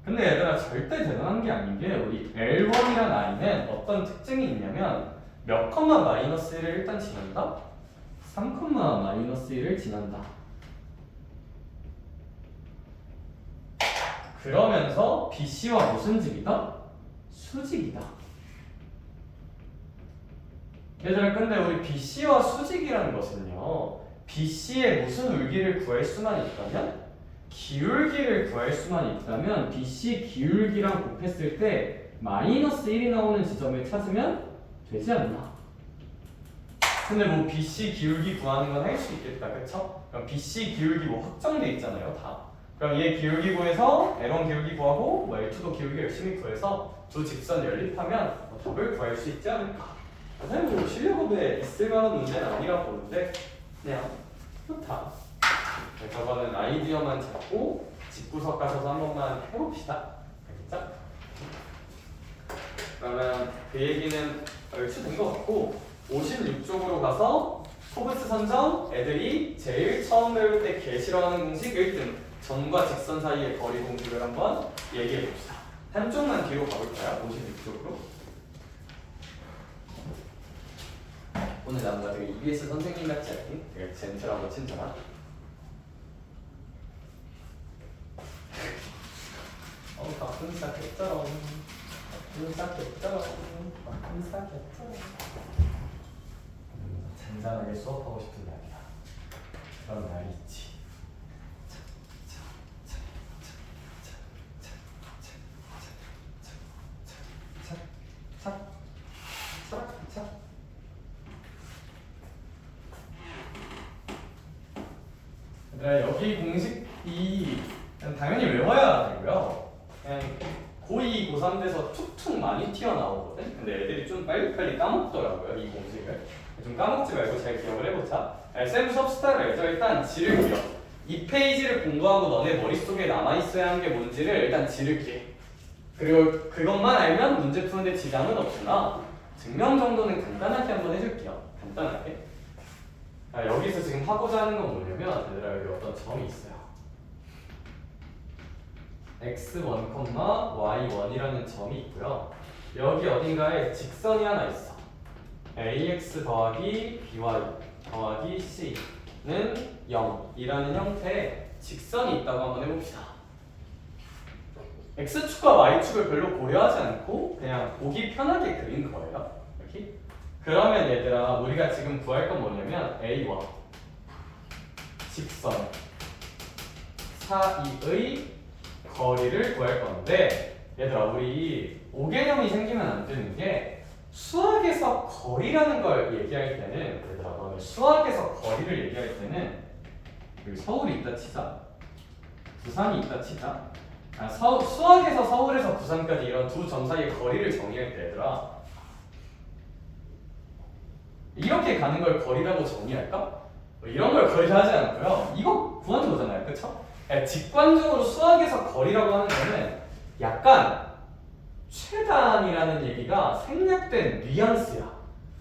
근데 얘들아 절대 대단한 게 아닌 게 우리 L1이라는 아이는 어떤 특징이 있냐면 몇 컴마 마이너스 1을 일단 지난다? 3 컴마 마이너스 1을 지난다. 그러면서 BC와 무슨 직이다? 수직이다. 얘들아 근데 우리 BC와 수직이라는 것은요 BC의 무슨 울기를 구할 수만 있다면? 기울기를 구할 수만 있다면 BC 기울기랑 곱했을 때 마이너스 1이 나오는 지점을 찾으면 되지 않나? 근데 뭐 BC 기울기 구하는 건 할 수 있겠다, 그쵸? 그럼 BC 기울기 뭐 확정돼 있잖아요, 다. 그럼 얘 기울기 구해서 L1 기울기 구하고 뭐 L2도 기울기 열심히 구해서 두 직선 연립하면 뭐 답을 구할 수 있지 않을까? 사실 뭐 실력업에 있을 만한 문제는 아니라 보는데 그냥 좋다. 저거는 아이디어만 잡고 집구석 가셔서 한 번만 해봅시다. 알겠죠? 그러면 그 얘기는 얼추 된 것 같고 56쪽으로 가서 코브스 선정 애들이 제일 처음 배울 때 개 싫어하는 공식 1등 점과 직선 사이의 거리 공식을 한번 얘기해 봅시다. 한쪽만 뒤로 가볼까요? 56쪽으로. 오늘 남자 되게 EBS 선생님 같지 않니? 되게 젠틀하고 친절한. 바쁜 시작했죠. 잔잔하게 수업하고 싶은 날이야. 그런 날이 있지. 얘들아, 여기 공식이 당연히 외워야 되고요. 그냥 고2, 고3 돼서 툭툭 많이 튀어나오거든? 근데 애들이 좀 빨리빨리 까먹더라고요, 이 공식을. 좀 까먹지 말고 잘 기억을 해보자. 쌤 수업 스타일을 알죠? 일단 지르기요. 이 페이지를 공부하고 너네 머릿속에 남아있어야 하는 게 뭔지를 일단 지르기. 그리고 그것만 알면 문제 푸는데 지장은 없으나 증명 정도는 간단하게 한번 해줄게요. 간단하게. 여기서 지금 하고자 하는 건 뭐냐면 얘들아, 여기 어떤 점이 있어요. x1, y1이라는 점이 있고요. 여기 어딘가에 직선이 하나 있어. ax 더하기 by 더하기 c는 0이라는 형태의 직선이 있다고 한번 해봅시다. x축과 y축을 별로 고려하지 않고 그냥 보기 편하게 그린 거예요. 이렇게. 그러면 얘들아, 우리가 지금 구할 건 뭐냐면 a와 직선 사이의 거리를 구할 건데, 얘들아, 우리 오개념이 생기면 안 되는 게 수학에서 거리라는 걸 얘기할 때는, 얘들아, 너는 수학에서 거리를 얘기할 때는 여기 서울이 있다 치자, 부산이 있다 치자. 수학에서 서울에서 부산까지 이런 두 점 사이의 거리를 정의할 때, 얘들아, 이렇게 가는 걸 거리라고 정의할까? 뭐 이런 걸 거리라 하지 않고요. 이거 구하는 거잖아요, 그쵸? 직관적으로 수학에서 거리라고 하는 거는 약간 최단이라는 얘기가 생략된 뉘앙스야.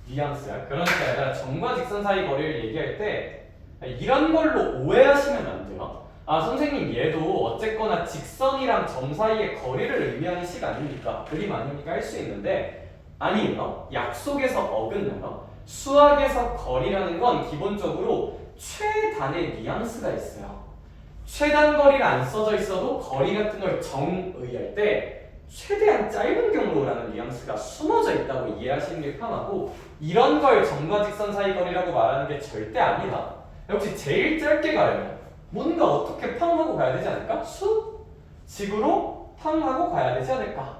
그러니까 얘들아, 점과 직선 사이 거리를 얘기할 때 이런 걸로 오해하시면 안 돼요. 선생님, 얘도 어쨌거나 직선이랑 점 사이의 거리를 의미하는 식 아닙니까? 그림 아닙니까? 할 수 있는데 아니에요. 약속에서 어긋나요. 수학에서 거리라는 건 기본적으로 최단의 뉘앙스가 있어요. 최단 거리가 안 써져 있어도 거리 같은 걸 정의할 때 최대한 짧은 경로라는 뉘앙스가 숨어져 있다고 이해하시는 게 편하고, 이런 걸 점과 직선 사이 거리라고 말하는 게 절대 아니라, 역시 제일 짧게 가려면 뭔가 어떻게 팡 하고 가야 되지 않을까? 식으로 팡 하고 가야 되지 않을까?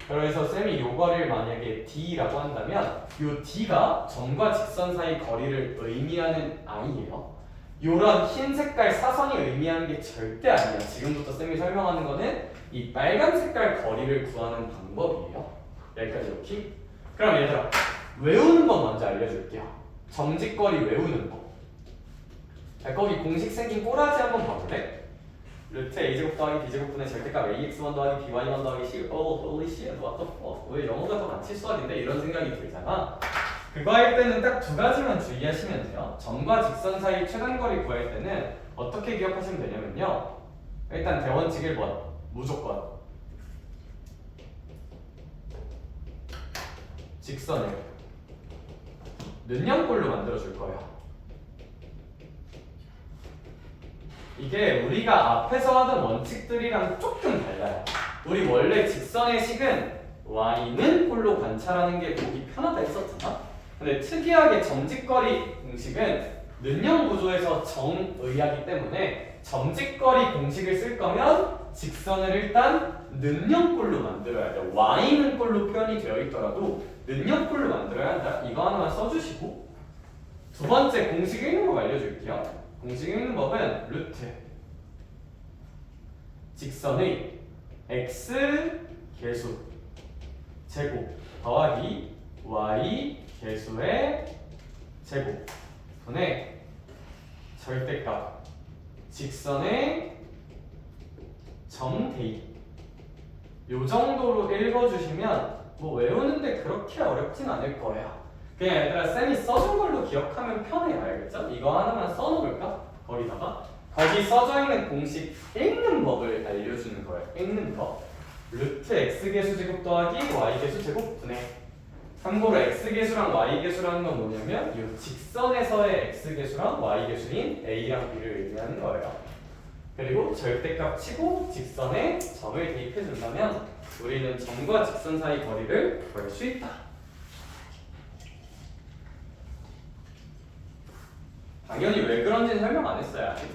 그래서 쌤이 요 거리를 만약에 D라고 한다면 요 D가 점과 직선 사이 거리를 의미하는 아이예요. 요런 흰 색깔 사선이 의미하는 게 절대 아니야. 지금부터 쌤이 설명하는 거는 이 빨간 색깔 거리를 구하는 방법이에요. 여기까지 오케이? 그럼 얘들아, 외우는 거 먼저 알려줄게요. 점직거리 외우는 거. 거기 공식 생긴 꼬라지 한번 봐볼래? 루트 a제곱 더하기 b제곱분의 절대값 ax1 더하기 by1 더하기 c. holy shit, what the fuck. 왜 영어가 더 많지 수학인데? 이런 생각이 들잖아. 그거 할 때는 딱 두 가지만 주의하시면 돼요. 점과 직선 사이 최단거리 구할 때는 어떻게 기억하시면 되냐면요. 일단 대원칙 1번 무조건 직선을 는형꼴로 만들어줄 거예요. 이게 우리가 앞에서 하던 원칙들이랑 조금 달라요. 우리 원래 직선의 식은 y는 꼴로 관찰하는 게 보기 편하다 했었잖아. 근데 특이하게 점직거리 공식은 는형 구조에서 정의하기 때문에 점직거리 공식을 쓸 거면 직선을 일단 는형꼴로 만들어야 돼. y는 꼴로 표현이 되어 있더라도 는형꼴로 만들어야 한다. 이거 하나만 써주시고, 두 번째 공식 읽는 법 알려줄게요. 공식 읽는 법은 루트 직선의 x 계수 제곱 더하기 y 계수의 제곱 분의 절대값 직선의 점 대입. 요 정도로 읽어주시면 뭐 외우는데 그렇게 어렵진 않을 거예요. 그냥 얘들아 쌤이 써준 걸로 기억하면 편해요. 알겠죠? 이거 하나만 써놓을까? 거기다가 거기 써져 있는 공식 읽는 법을 알려주는 거예요. 읽는 법. 루트 x계수 제곱 더하기 y계수 제곱 분의. 참고로 x계수랑 y계수라는 건 뭐냐면 이 직선에서의 x계수랑 y계수인 a랑 b를 의미하는 거예요. 그리고 절대값 치고 직선에 점을 대입해 준다면 우리는 점과 직선 사이 거리를 구할 수 있다. 당연히 왜 그런지는 설명 안 했어요. 아직.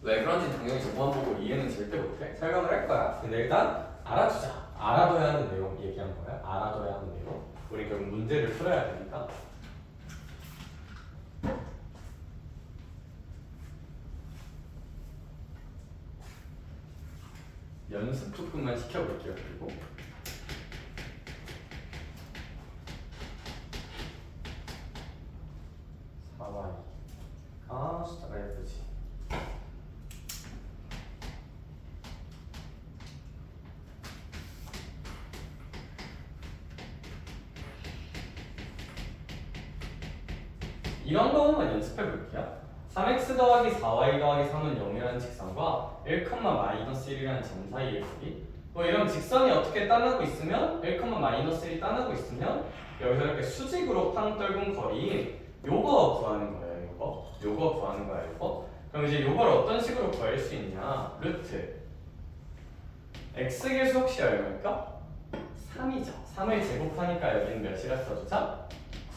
왜 그런지 당연히 저거만 보고 이해는 절대 못해. 설명을 할 거야. 근데 일단 알아두자. 알아둬야 하는 내용 얘기한 거야. 알아둬야 하는 내용. 우리 결국 문제를 풀어야 되니까. 연습 조금만 시켜볼게요. 그리고 숫자가 예쁘지. 이런 거 한번 연습해 볼게요. 3x 더하기 4y 더하기 3은 0이라는 직선과 1,-1이라는 점 사이의 거리. 뭐 이런 직선이 어떻게 따르고 있으면 1,-1이 따르고 있으면 여기서 이렇게 수직으로 팡 떨군 거리인 요거 구하는 거예요. 요거 구하는 거야. 요거. 그럼 이제 요걸 어떤 식으로 구할 수 있냐? 루트 x계수 혹시 얼마일까? 3이죠. 3을 제곱하니까 여기는 몇이라 써주자?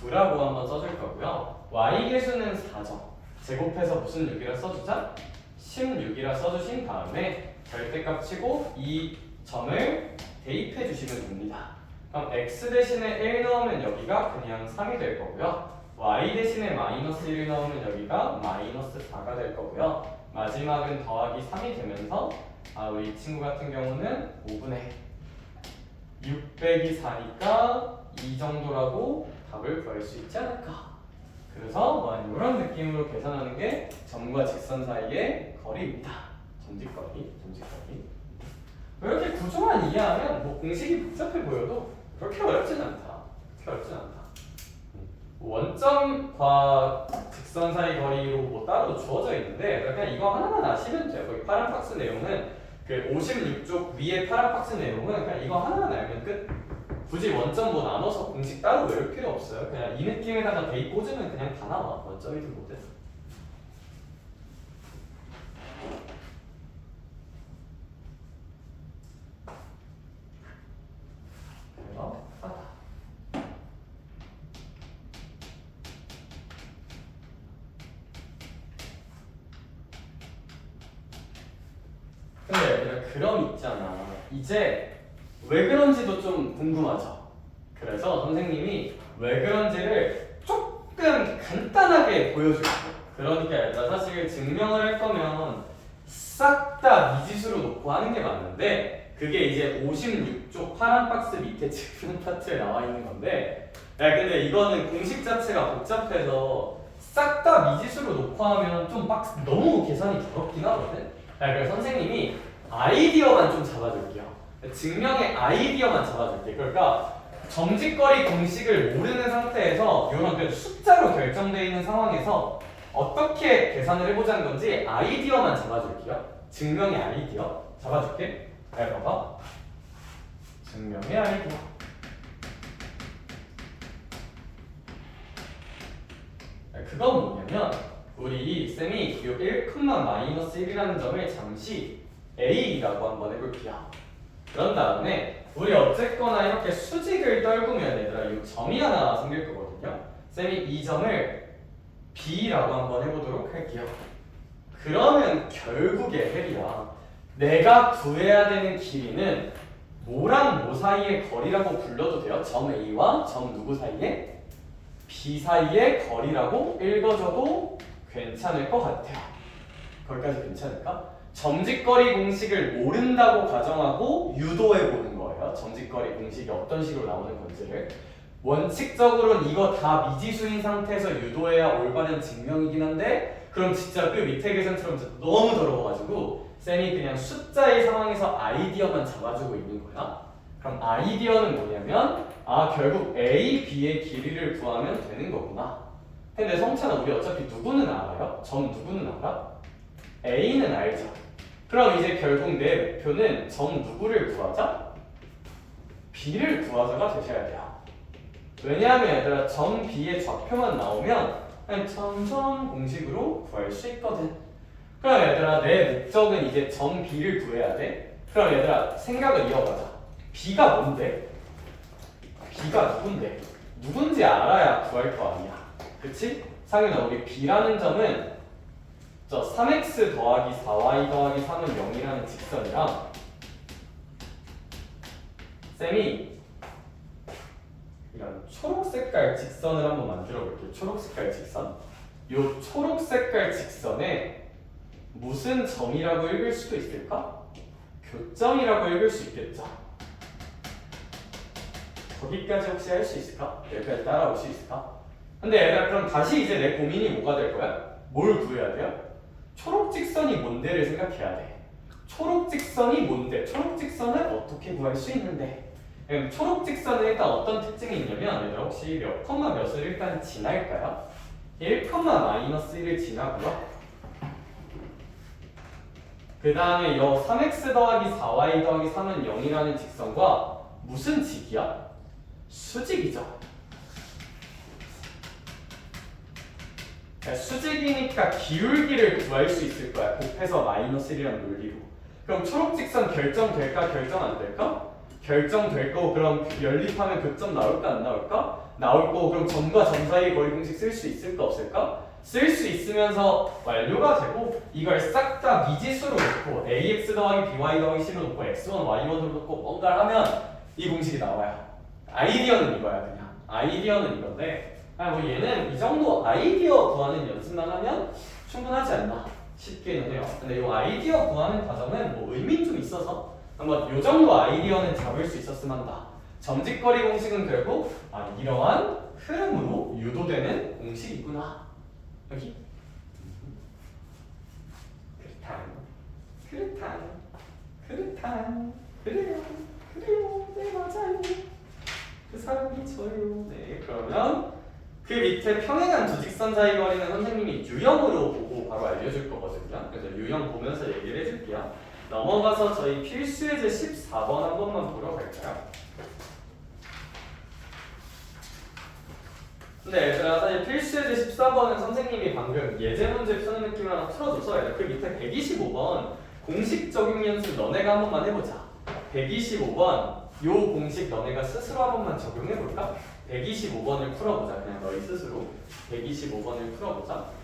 9라고 한번 써줄 거고요. y계수는 4죠. 제곱해서 무슨 6이라 써주자? 16이라 써주신 다음에 절대값 치고 이 점을 대입해 주시면 됩니다. 그럼 x 대신에 1 넣으면 여기가 그냥 3이 될 거고요. y 대신에 마이너스 1을 넣으면 여기가 마이너스 4가 될 거고요. 마지막은 더하기 3이 되면서 우리 이 친구 같은 경우는 5분의 6 빼기 4니까 이 정도라고 답을 구할 수 있지 않을까. 그래서 이런 느낌으로 계산하는 게 점과 직선 사이의 거리입니다. 점직거리. 이렇게 구조만 이해하면 뭐 공식이 복잡해 보여도 그렇게 어렵진 않다. 원점과 직선 사이 거리로 뭐 따로 주어져 있는데 그냥 이거 하나만 아시면 돼요. 거기 파란 박스 내용은 그 56쪽 위에 파란 박스 내용은 그냥 이거 하나만 알면 끝. 굳이 원점 뭐 나눠서 공식 따로 외울 필요 없어요. 그냥 이 느낌에다가 대입 꽂으면 그냥 다 나와. 원점이든 뭐든. 그래서 근데 얘들아 그럼 있잖아. 이제 왜 그런지도 좀 궁금하죠. 그래서 선생님이 왜 그런지를 조금 간단하게 보여줄게요. 그러니까 얘들아 사실 증명을 할 거면 싹 다 미지수로 놓고 하는 게 맞는데 그게 이제 56쪽 파란 박스 밑에 증명 파트에 나와 있는 건데 야 근데 이거는 공식 자체가 복잡해서 싹 다 미지수로 놓고 하면 좀 너무 계산이 더럽긴 하거든. 야 그래서 선생님이 아이디어만 좀 잡아줄게요. 증명의 아이디어만 잡아줄게. 그러니까 점직거리 공식을 모르는 상태에서 이런 숫자로 결정되어 있는 상황에서 어떻게 계산을 해보자는 건지 아이디어만 잡아줄게요. 증명의 아이디어 잡아줄게. 잘 봐봐. 증명의 아이디어. 그건 뭐냐면 우리 쌤이 이 1,-1이라는 점을 잠시 A라고 한번 해볼게요. 그런 다음에 우리 어쨌거나 이렇게 수직을 떨구면 얘들아 이 점이 하나 생길 거거든요. 쌤이 이 점을 B라고 한번 해보도록 할게요. 그러면 결국에 헬이야. 내가 구해야 되는 길이는 뭐랑 뭐 사이의 거리라고 불러도 돼요? 점 A와 점 누구 사이에? B 사이의 거리라고 읽어줘도 괜찮을 것 같아요. 거기까지 괜찮을까? 점직거리 공식을 모른다고 가정하고 유도해 보는 거예요. 점직거리 공식이 어떤 식으로 나오는 건지를. 원칙적으로는 이거 다 미지수인 상태에서 유도해야 올바른 증명이긴 한데 그럼 진짜 그 밑에 계산처럼 너무 더러워가지고 쌤이 그냥 숫자의 상황에서 아이디어만 잡아주고 있는 거야. 그럼 아이디어는 뭐냐면 결국 A, B의 길이를 구하면 되는 거구나. 근데 성찬아 우리 어차피 누구는 알아요? 점 누구는 알아? A는 알죠. 그럼 이제 결국 내 목표는 점 누구를 구하자? B를 구하자가 되셔야 돼요. 왜냐하면 얘들아 점 B의 좌표만 나오면 그냥 점점 공식으로 구할 수 있거든. 그럼 얘들아 내 목적은 이제 점 B를 구해야 돼. 그럼 얘들아 생각을 이어가자. B가 뭔데? B가 누군데? 누군지 알아야 구할 거 아니야. 그치? 상윤아 우리 B라는 점은 저 3x 더하기 4y 더하기 3은 0이라는 직선이랑 쌤이 이런 초록색깔 직선을 한번 만들어 볼게요. 초록색깔 직선. 요 초록색깔 직선에 무슨 점이라고 읽을 수도 있을까? 교점이라고 읽을 수 있겠죠. 거기까지 혹시 할 수 있을까? 여기까지 따라올 수 있을까? 근데 얘들아 그럼 다시 이제 내 고민이 뭐가 될 거야? 뭘 구해야 돼요? 초록 직선이 뭔데를 생각해야 돼. 초록 직선이 뭔데? 초록 직선을 어떻게 구할 수 있는데? 초록 직선은 일단 어떤 특징이 있냐면 얘들아 혹시 몇 컴마 몇을 일단 지날까요? 1, 마이너스 1을 지나고요. 그 다음에 요 3x 더하기 4y 더하기 3은 0이라는 직선과 무슨 직이야? 수직이죠. 수직이니까 기울기를 구할 수 있을 거야. 곱해서 마이너스 1이라는 논리로. 그럼 초록 직선 결정될까? 결정 안 될까? 결정될 거고 그럼 연립하면 교점 나올까? 안 나올까? 나올 거고 그럼 점과 점 사이의 거리 공식 쓸 수 있을까? 없을까? 쓸 수 있으면서 완료가 되고 이걸 싹 다 미지수로 놓고 ax 더하기 by 더하기 c로 놓고 x1, y1으로 놓고 뭔가를 하면 이 공식이 나와요. 아이디어는 이거야 그냥. 아이디어는 이건데 뭐 얘는 이 정도 아이디어 구하는 연습만 하면 충분하지 않나 싶기는 해요. 근데 이 아이디어 구하는 과정은 뭐 의미 좀 있어서 한번 이 정도 아이디어는 잡을 수 있었으면 한다. 점직거리 공식은 결국 이러한 흐름으로 유도되는 공식이구나. 여기 그렇다 그래요 네 맞아요 그 사람이 저예요. 네 그러면 그 밑에 평행한 두 직선 사이 거리는 선생님이 유형으로 보고 바로 알려줄 거거든요. 그래서 유형 보면서 얘기를 해줄게요. 넘어가서 저희 필수예제 14번 한 번만 보러 갈까요? 근데 얘들아 사실 필수예제 14번은 선생님이 방금 예제 문제 푸는 느낌을 하나 풀어줘서 얘들아 그 밑에 125번 공식 적용 연습 너네가 한 번만 해보자. 125번 요 공식 너네가 스스로 한 번만 적용해볼까? 125번을 풀어보자. 그냥 너희 스스로 125번을 풀어보자.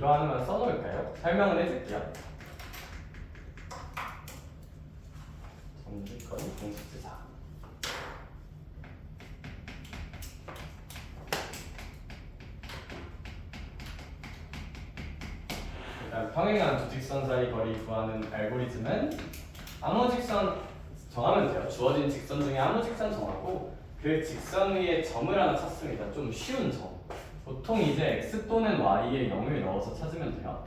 이거 하나만 써놓을까요? 설명을 해줄게요. 정직거리 공식지사. 일단 평행한 두 직선 사이 거리 구하는 알고리즘은 아무 직선 정하면 돼요. 주어진 직선 중에 아무 직선 정하고 그 직선 위에 점을 하나 찾습니다. 좀 쉬운 점. 보통 이제 x 또는 y에 0을 넣어서 찾으면 돼요.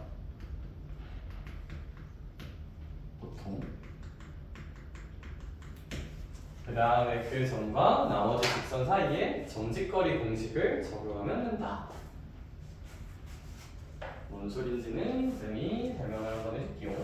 보통. 그 다음에 그 점과 나머지 직선 사이에 정직거리 공식을 적용하면 된다. 뭔 소린지는 쌤이 설명을 한번 해줄게요.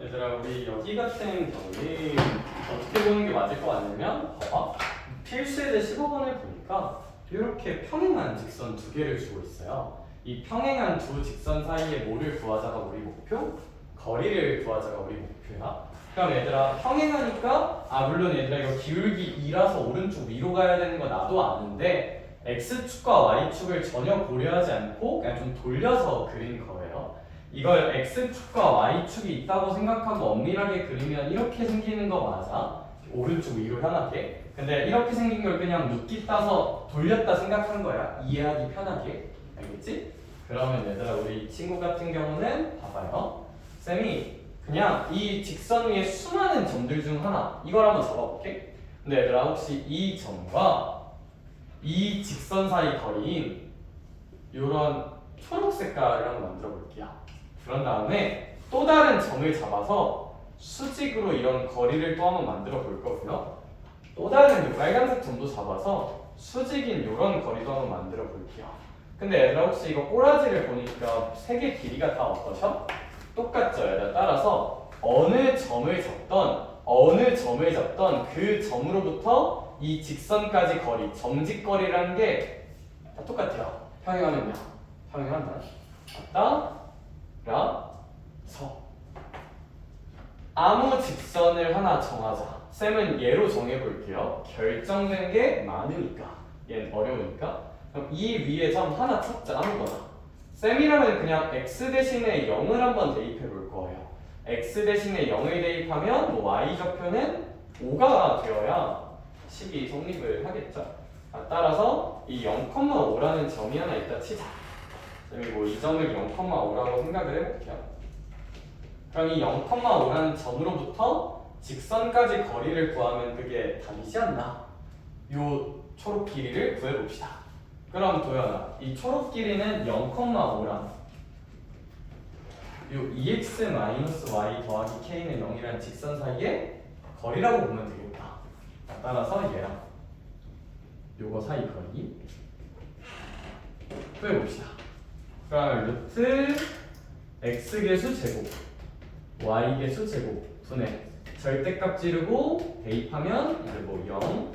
얘들아, 우리 여기 같은 경우에 어떻게 보는 게 맞을 것 같냐면, 봐봐. 필수에대 15번을 보니까 이렇게 평행한 직선 두 개를 주고 있어요. 이 평행한 두 직선 사이에 뭐를 구하자가 우리 목표? 거리를 구하자가 우리 목표야. 그럼 얘들아, 평행하니까 물론 얘들아 이거 기울기 2라서 오른쪽 위로 가야 되는 거 나도 아는데 x축과 y축을 전혀 고려하지 않고 그냥 좀 돌려서 그린 거예요. 이걸 x축과 y축이 있다고 생각하고 엄밀하게 그리면 이렇게 생기는 거 맞아? 오른쪽 위로 향하게. 근데 이렇게 생긴 걸 그냥 눕기 따서 돌렸다 생각한 거야. 이해하기 편하게. 알겠지? 그러면 얘들아, 우리 친구 같은 경우는 봐봐요. 쌤이 그냥 이 직선 위에 수많은 점들 중 하나, 이걸 한번 잡아볼게. 근데 얘들아, 혹시 이 점과 이 직선 사이 거리인 이런 초록 색깔을 한번 만들어 볼게요. 그런 다음에 또 다른 점을 잡아서 수직으로 이런 거리를 또 한번 만들어 볼 거고요. 또 다른 빨간색 점도 잡아서 수직인 이런 거리도 한번 만들어 볼게요. 근데 얘들아, 혹시 이거 꼬라지를 보니까 세 개 길이가 다 어떠셔? 똑같죠? 얘들아, 따라서 어느 점을 잡던 그 점으로부터 이 직선까지 거리, 정직거리라는 게 다 똑같아요. 평행하면요. 평행하면 따라서 아무 직선을 하나 정하자. 쌤은 얘로 정해볼게요. 결정된 게 많으니까. 얘는 어려우니까. 그럼 이 위에 점 하나 찾자. 아무거나. 쌤이라면 그냥 x 대신에 0을 한번 대입해 볼 거예요. x 대신에 0을 대입하면 뭐 y 좌표는 5가 되어야 식이 성립을 하겠죠. 따라서 이 0,5라는 점이 하나 있다 치자. 쌤이 뭐 이 점을 0,5라고 생각을 해볼게요. 그럼 이 0,5라는 점으로부터 직선까지 거리를 구하면 그게 답이지 않나? 요 초록 길이를 구해봅시다. 그럼 도연아, 이 초록 길이는 0,5랑 요 2x-y 더하기 k는 0이라는 직선 사이의 거리라고 보면 되겠다. 따라서 얘랑 요거 사이 거리 구해봅시다. 그럼 루트 x개수 제곱 y개수 제곱 분의 절대값 지르고 대입하면 이제 뭐 0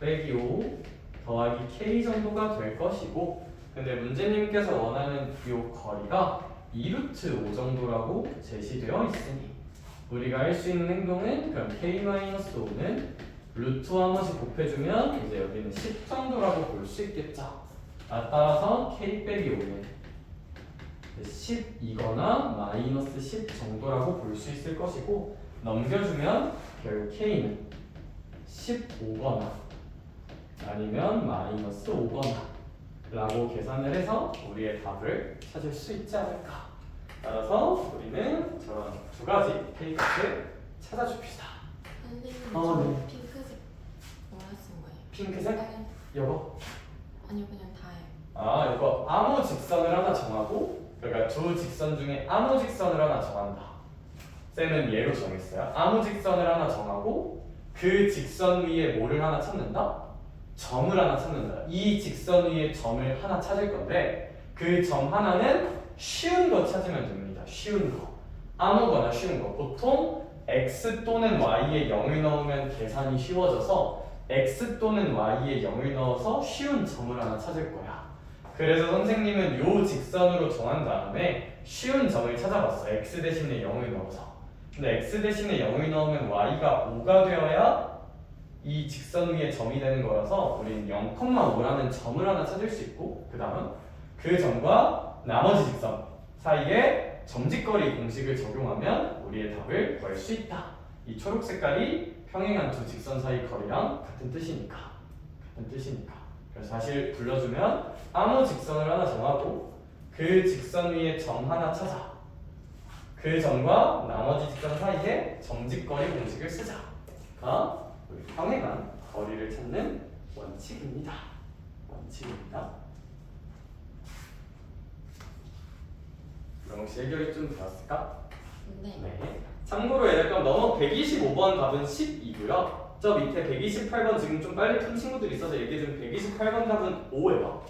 빼기 5 더하기 k 정도가 될 것이고, 근데 문제님께서 원하는 이 거리가 2루트 5 정도라고 제시되어 있으니 우리가 할 수 있는 행동은 그럼 k-5는 루트와 한 번씩 곱해주면 이제 여기는 10 정도라고 볼 수 있겠죠. 따라서 k 빼기 5는 10이거나 마이너스 10 정도라고 볼 수 있을 것이고, 넘겨주면 결국 k는 15거나 아니면 마이너스 5거나 라고 계산을 해서 우리의 답을 찾을 수 있지 않을까. 따라서 우리는 저런 두 가지 k값을 찾아줍시다. 선생님, 네. 저 핑크색 뭐라 쓴 거예요? 핑크색? 빨간- 이거? 아니요, 그냥 다예요. 이거 아무 직선을 하나 정하고, 그러니까 두 직선 중에 아무 직선을 하나 정한다. 쌤은 얘로 정했어요. 아무 직선을 하나 정하고 그 직선 위에 뭐를 하나 찾는다? 점을 하나 찾는다. 이 직선 위에 점을 하나 찾을 건데 그 점 하나는 쉬운 거 찾으면 됩니다. 쉬운 거. 아무거나 쉬운 거. 보통 x 또는 y에 0을 넣으면 계산이 쉬워져서 x 또는 y에 0을 넣어서 쉬운 점을 하나 찾을 거야. 그래서 선생님은 요 직선으로 정한 다음에 쉬운 점을 찾아봤어. x 대신에 0을 넣어서. 근데 x 대신에 0을 넣으면 y가 5가 되어야 이 직선 위에 점이 되는 거라서 우리는 0,5라는 점을 하나 찾을 수 있고, 그 다음 그 점과 나머지 직선 사이에 점직거리 공식을 적용하면 우리의 답을 구할 수 있다. 이 초록 색깔이 평행한 두 직선 사이 거리랑 같은 뜻이니까. 그래서 사실 불러주면 아무 직선을 하나 정하고 그 직선 위에 점 하나 찾아. 그 점과 나머지 직선 사이에 점직거리 공식을 쓰자가 우리 평행한 거리를 찾는 원칙입니다. 그럼 혹시 해결이 좀 되었을까? 네. 참고로 얘들 그럼 넘어 125번 답은 10이고요. 저 밑에 128번 지금 좀 빨리 푼 친구들이 있어서 얘기해주면 128번 답은 5예요.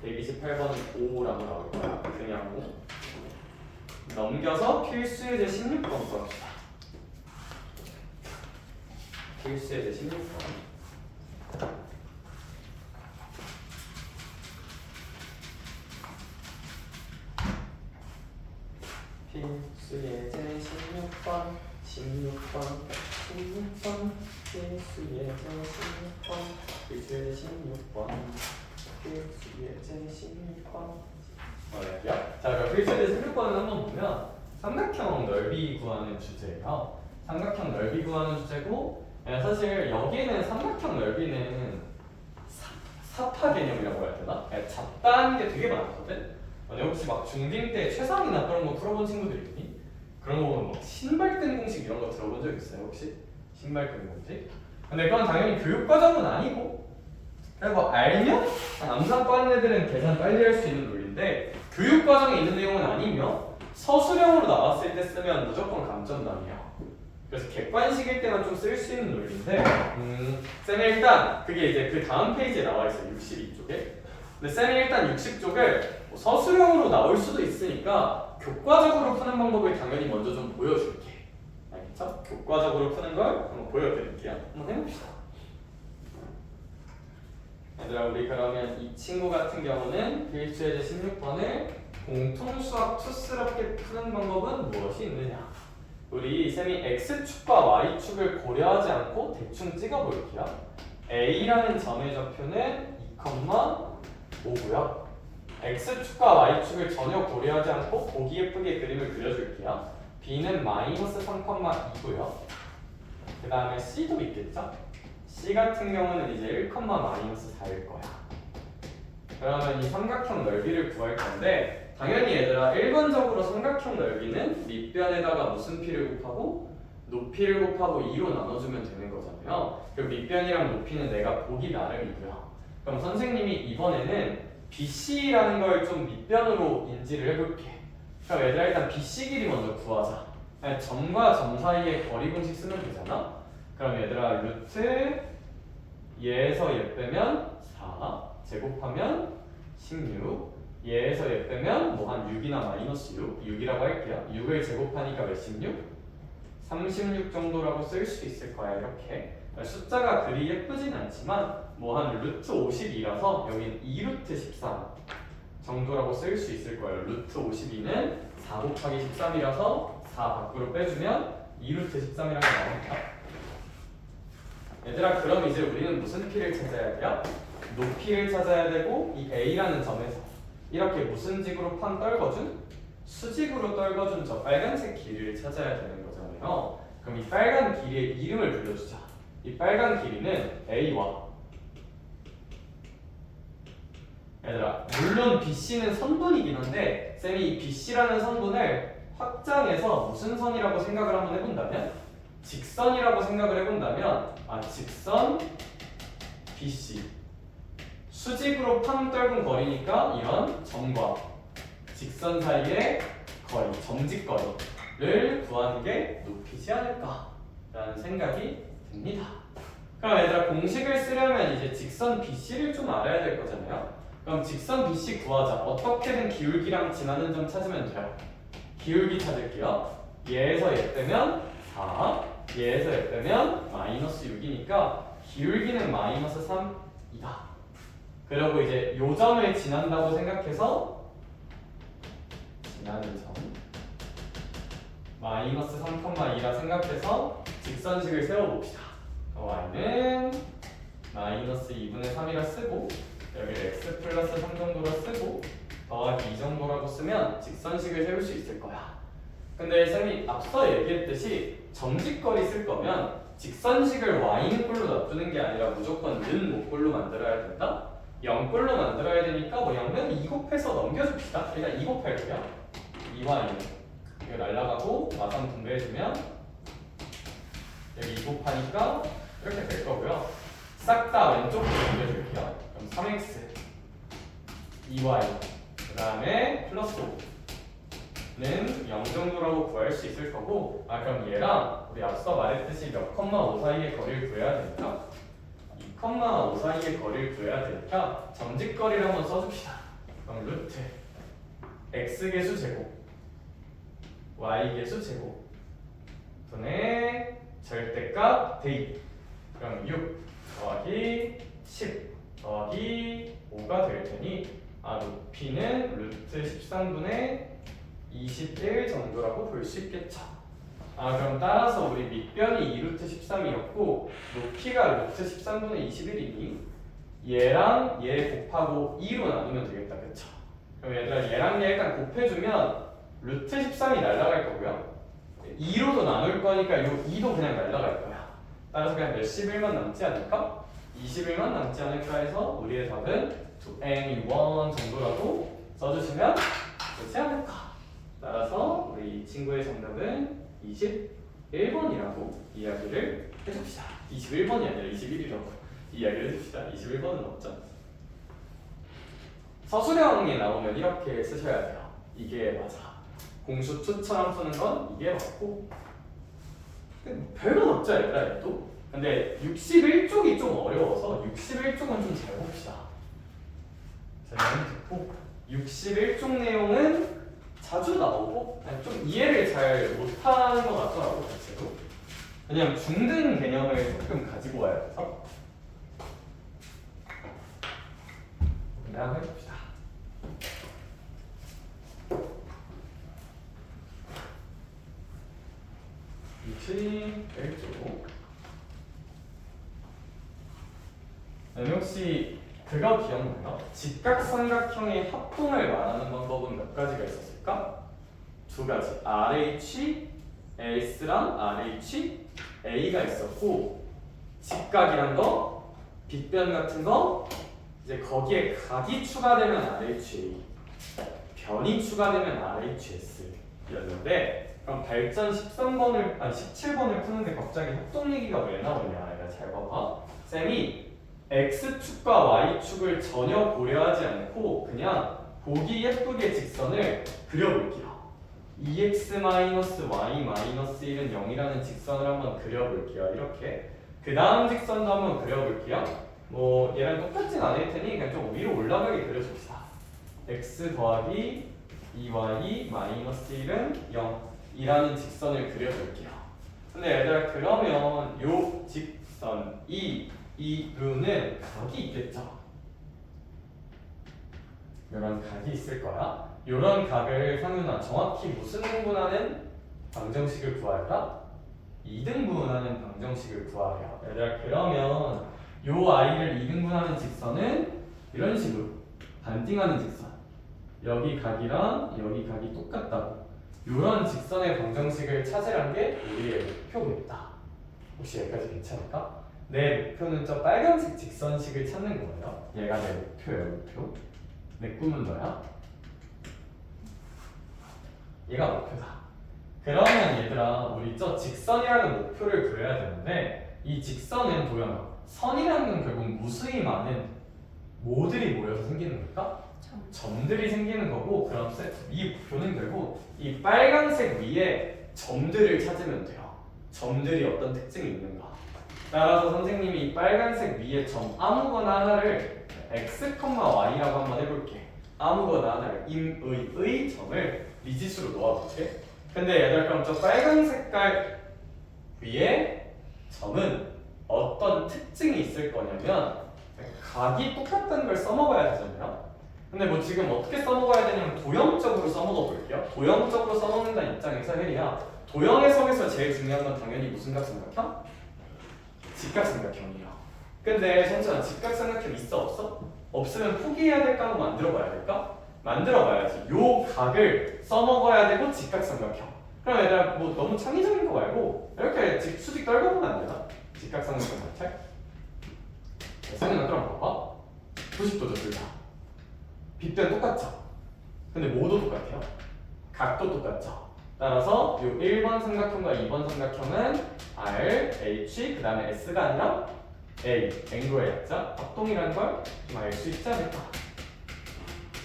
128번은 5라고 나올 거야. 그냥 5. 넘겨서 필수 예제 16번 구합시다. 필수 예제 16번. 필수 예제 16번 필수 예제 16번 자, 그럼 필수 예제 16번을 한번 보면 삼각형 넓이 구하는 주제예요. 삼각형 넓이 구하는 주제고, 사실 여기는 삼각형 넓이는 사파 개념이라고 해야 되나? 잡다한 게 되게 많거든. 혹시 막 중딩 때 최상이나 그런 거 풀어본 친구들 있니? 그런 거 보면 막 신발끈 공식 이런 거 들어본 적 있어요 혹시? 신발끈 공식? 근데 그건 당연히 교육과정은 아니고 그냥 뭐 알면 암산 빠른 애들은 계산 빨리 할 수 있는 논리인데 교육과정에 있는 내용은 아니며 서술형으로 나왔을 때 쓰면 무조건 감점당해요. 그래서 객관식일 때만 좀 쓸 수 있는 논리인데 쌤이 일단 그게 이제 그 다음 페이지에 나와 있어요. 62쪽에. 근데 쌤이 일단 60쪽을 서술형으로 나올 수도 있으니까 교과적으로 푸는 방법을 당연히 먼저 좀 보여줄게. 알겠죠? 교과적으로 푸는 걸 한번 보여드릴게요. 한번 해봅시다. 얘들아, 우리 그러면 이 친구 같은 경우는 필수 예제 16번을 공통수학 투스럽게 푸는 방법은 무엇이 있느냐? 우리 쌤이 x축과 y축을 고려하지 않고 대충 찍어볼게요. a라는 점의 좌표는 2,5고요. x축과 y축을 전혀 고려하지 않고 보기 예쁘게 그림을 그려줄게요. b는 마이너스 3,2고요. 그 다음에 c도 있겠죠? c 같은 경우는 이제 1,-4일 거야. 그러면 이 삼각형 넓이를 구할 건데 당연히 얘들아 일반적으로 삼각형 넓이는 밑변에다가 무슨 피를 곱하고 높이를 곱하고 2로 나눠주면 되는 거잖아요. 그리고 밑변이랑 높이는 내가 보기 나름이고요. 그럼 선생님이 이번에는 BC라는 걸 좀 밑변으로 인지를 해볼게. 그럼 얘들아 일단 BC 길이 먼저 구하자. 점과 점 사이의 거리 공식 쓰면 되잖아. 그럼 얘들아 루트 얘에서 얘 빼면 4 제곱하면 16 얘에서 얘 빼면 뭐 한 6이나 마이너스 6이라고 할게요. 6을 제곱하니까 몇 16? 36 정도라고 쓸 수 있을 거야. 이렇게 숫자가 그리 예쁘진 않지만 뭐 한 루트 52라서 여기는 2루트 13 정도라고 쓸 수 있을 거예요. 루트 52는 4 곱하기 13이라서 4 밖으로 빼주면 2루트 13이라고 나옵니다. 얘들아 그럼 이제 우리는 무슨 피를 찾아야 돼요? 높이를 찾아야 되고 이 a라는 점에서 이렇게 무슨 직으로 판 떨궈준? 수직으로 떨궈준 저 빨간색 길이를 찾아야 되는 거잖아요. 그럼 이 빨간 길이의 이름을 불러주자. 이 빨간 길이는 a와 얘들아 물론 BC는 선분이긴 한데 쌤이 이 BC라는 선분을 확장해서 무슨 선이라고 생각을 한번 해본다면 직선이라고 생각을 해본다면 직선 BC 수직으로 판 떨군 거리니까 이런 점과 직선 사이의 거리, 점직거리를 구하는 게 높이지 않을까라는 생각이 듭니다. 그럼 얘들아 공식을 쓰려면 이제 직선 BC를 좀 알아야 될 거잖아요. 그럼 직선 BC 구하자. 어떻게든 기울기랑 지나는 점 찾으면 돼요. 기울기 찾을게요. 얘에서 얘 빼면 4, 얘에서 얘 빼면 마이너스 6이니까 기울기는 마이너스 3이다. 그리고 이제 요 점을 지난다고 생각해서 지나는 점 마이너스 3,2라 생각해서 직선식을 세워봅시다. y는 마이너스 2분의 3이라 쓰고 여기를 x 플러스 3 정도로 쓰고 더하기 2 정도라고 쓰면 직선식을 세울 수 있을 거야. 근데 쌤이 앞서 얘기했듯이 점직거리 쓸 거면 직선식을 y는 꼴로 놔두는 게 아니라 무조건 는 목꼴로 만들어야 된다? 0꼴로 만들어야 되니까 뭐 0면 2 곱해서 넘겨줍시다. 일단 2 곱할게요. 2y는 이거 날라가고 마삼 분배해주면 여기 2 곱하니까 이렇게 될 거고요. 싹 다 왼쪽으로 넘겨줄게요. 그럼 3x 2y 그 다음에 플러스 5는 0 정도라고 구할 수 있을 거고 그럼 얘랑 우리 앞서 말했듯이 몇 컴마 5 사이의 거리를 구해야 되니까 2,5 사이의 거리를 구해야 되니까 점직거리를 한번 써줍시다. 그럼 루트 x계수 제곱 y계수 제곱 분의 절대값 대입 그럼 6 더하기 10 더하기 5가 될 테니 높이는 루트 13분의 21 정도라고 볼 수 있겠죠. 그럼 따라서 우리 밑변이 2루트 13이었고 높이가 루트 13분의 21이니 얘랑 얘 곱하고 2로 나누면 되겠다. 그쵸? 그럼 얘들아 얘랑 얘 일단 곱해주면 루트 13이 날라갈 거고요 2로도 나눌 거니까 요 2도 그냥 날라갈 거야. 따라서 그냥 몇십일만 남지 않을까? 21만 남지 않을까 해서 우리의 답은 to any one 정도라고 써주시면 되지 않을까. 따라서 우리 이 친구의 정답은 21번이라고 이야기를 해줍시다. 21번이 아니라 21이라고 이야기를 해줍시다. 21번은 없죠. 서술형이 나오면 이렇게 쓰셔야 돼요. 이게 맞아. 공수 투처럼 쓰는 건 이게 맞고 별건 없죠 얘들아 또. 근데 61쪽이 좀 어려워서 61쪽은 좀 잘 봅시다. 자, 듣고 61쪽 내용은 자주 나오고 좀 이해를 잘 못하는 것 같더라고 자체로. 그냥 중등 개념을 조금 가지고 와요. 그래서 그냥 해봅시다. 위치 1쪽. 혹시 그거 기억나요? 직각삼각형의 합동을 말하는 방법은 몇 가지가 있었을까? 두 가지. RH, AS랑 RH, A가 있었고 직각이란 거, 빗변 같은 거 이제 거기에 각이 추가되면 RHA, 변이 추가되면 RHS 였는데 그럼 발전 17번을 푸는데 갑자기 합동 얘기가 왜 나오냐? 얘가 잘 봐봐. 쌤이 X축과 Y축을 전혀 고려하지 않고 그냥 보기 예쁘게 직선을 그려볼게요. 2x-y-1은 0이라는 직선을 한번 그려볼게요. 이렇게. 그 다음 직선도 한번 그려볼게요. 뭐 얘랑 똑같진 않을 테니 그냥 좀 위로 올라가게 그려줍시다. x 더하기 2y-1은 0이라는 직선을 그려볼게요. 근데 얘들아 그러면 요 직선 이 루는 각이 있겠죠? 이런 각이 있을 거야. 이런 각을 상윤아 정확히 무슨 등분하는 방정식을 구할까? 2등분하는 방정식을 구하래요. 얘들아 그러면 요 아이를 2등분하는 직선은 이런 식으로 반띵하는 직선. 여기 각이랑 여기 각이 똑같다고. 이런 직선의 방정식을 찾으란 게 우리의 목표겠다. 혹시 여기까지 괜찮을까? 내 목표는 저 빨간색 직선식을 찾는 거예요. 얘가 내 목표예요, 목표. 내 꿈은 너야? 얘가 목표다. 그러면 얘들아, 우리 저 직선이라는 목표를 그려야 되는데 이 직선은 보여. 선이라는 건 결국 무수히 많은 뭐들이 모여서 생기는 걸까? 점들이 생기는 거고, 그럼 이 목표는 결국 이 빨간색 위에 점들을 찾으면 돼요. 점들이 어떤 특징이 있는가. 따라서 선생님이 이 빨간색 위에 점 아무거나 하나를 x, y라고 한번 해볼게. 아무거나 하나를 임의의 점을 미지수로 놓아볼게. 근데 얘들 그럼 저 빨간 색깔 위에 점은 어떤 특징이 있을 거냐면 각이 똑같다는 걸 써먹어야 되잖아요. 근데 뭐 지금 어떻게 써먹어야 되냐면 도형적으로 써먹어 볼게요. 도형적으로 써먹는다는 입장에서 혜리야, 도형 해석에서 제일 중요한 건 당연히 무슨 각삼각형? 직각삼각형이에요. 근데 성찬아, 직각삼각형 있어 없어? 없으면 포기해야 될까 하고 만들어 봐야 될까? 만들어 봐야지. 요 각을 써먹어야 되고 직각삼각형. 그럼 얘들아 뭐 너무 창의적인 거 말고 이렇게 수직 떨궈보면 안 되나? 직각삼각형 마찰? 생각나 그럼 봐봐. 90도죠 둘 다. 빗변 똑같죠? 근데 뭐도 똑같아요. 각도 똑같죠? 따라서 요 1번 삼각형과 2번 삼각형은 R, H, 그 다음에 S가 아니라 A, 앵글의 약자, 합동이라는 걸 좀 알 수 있지 않을까?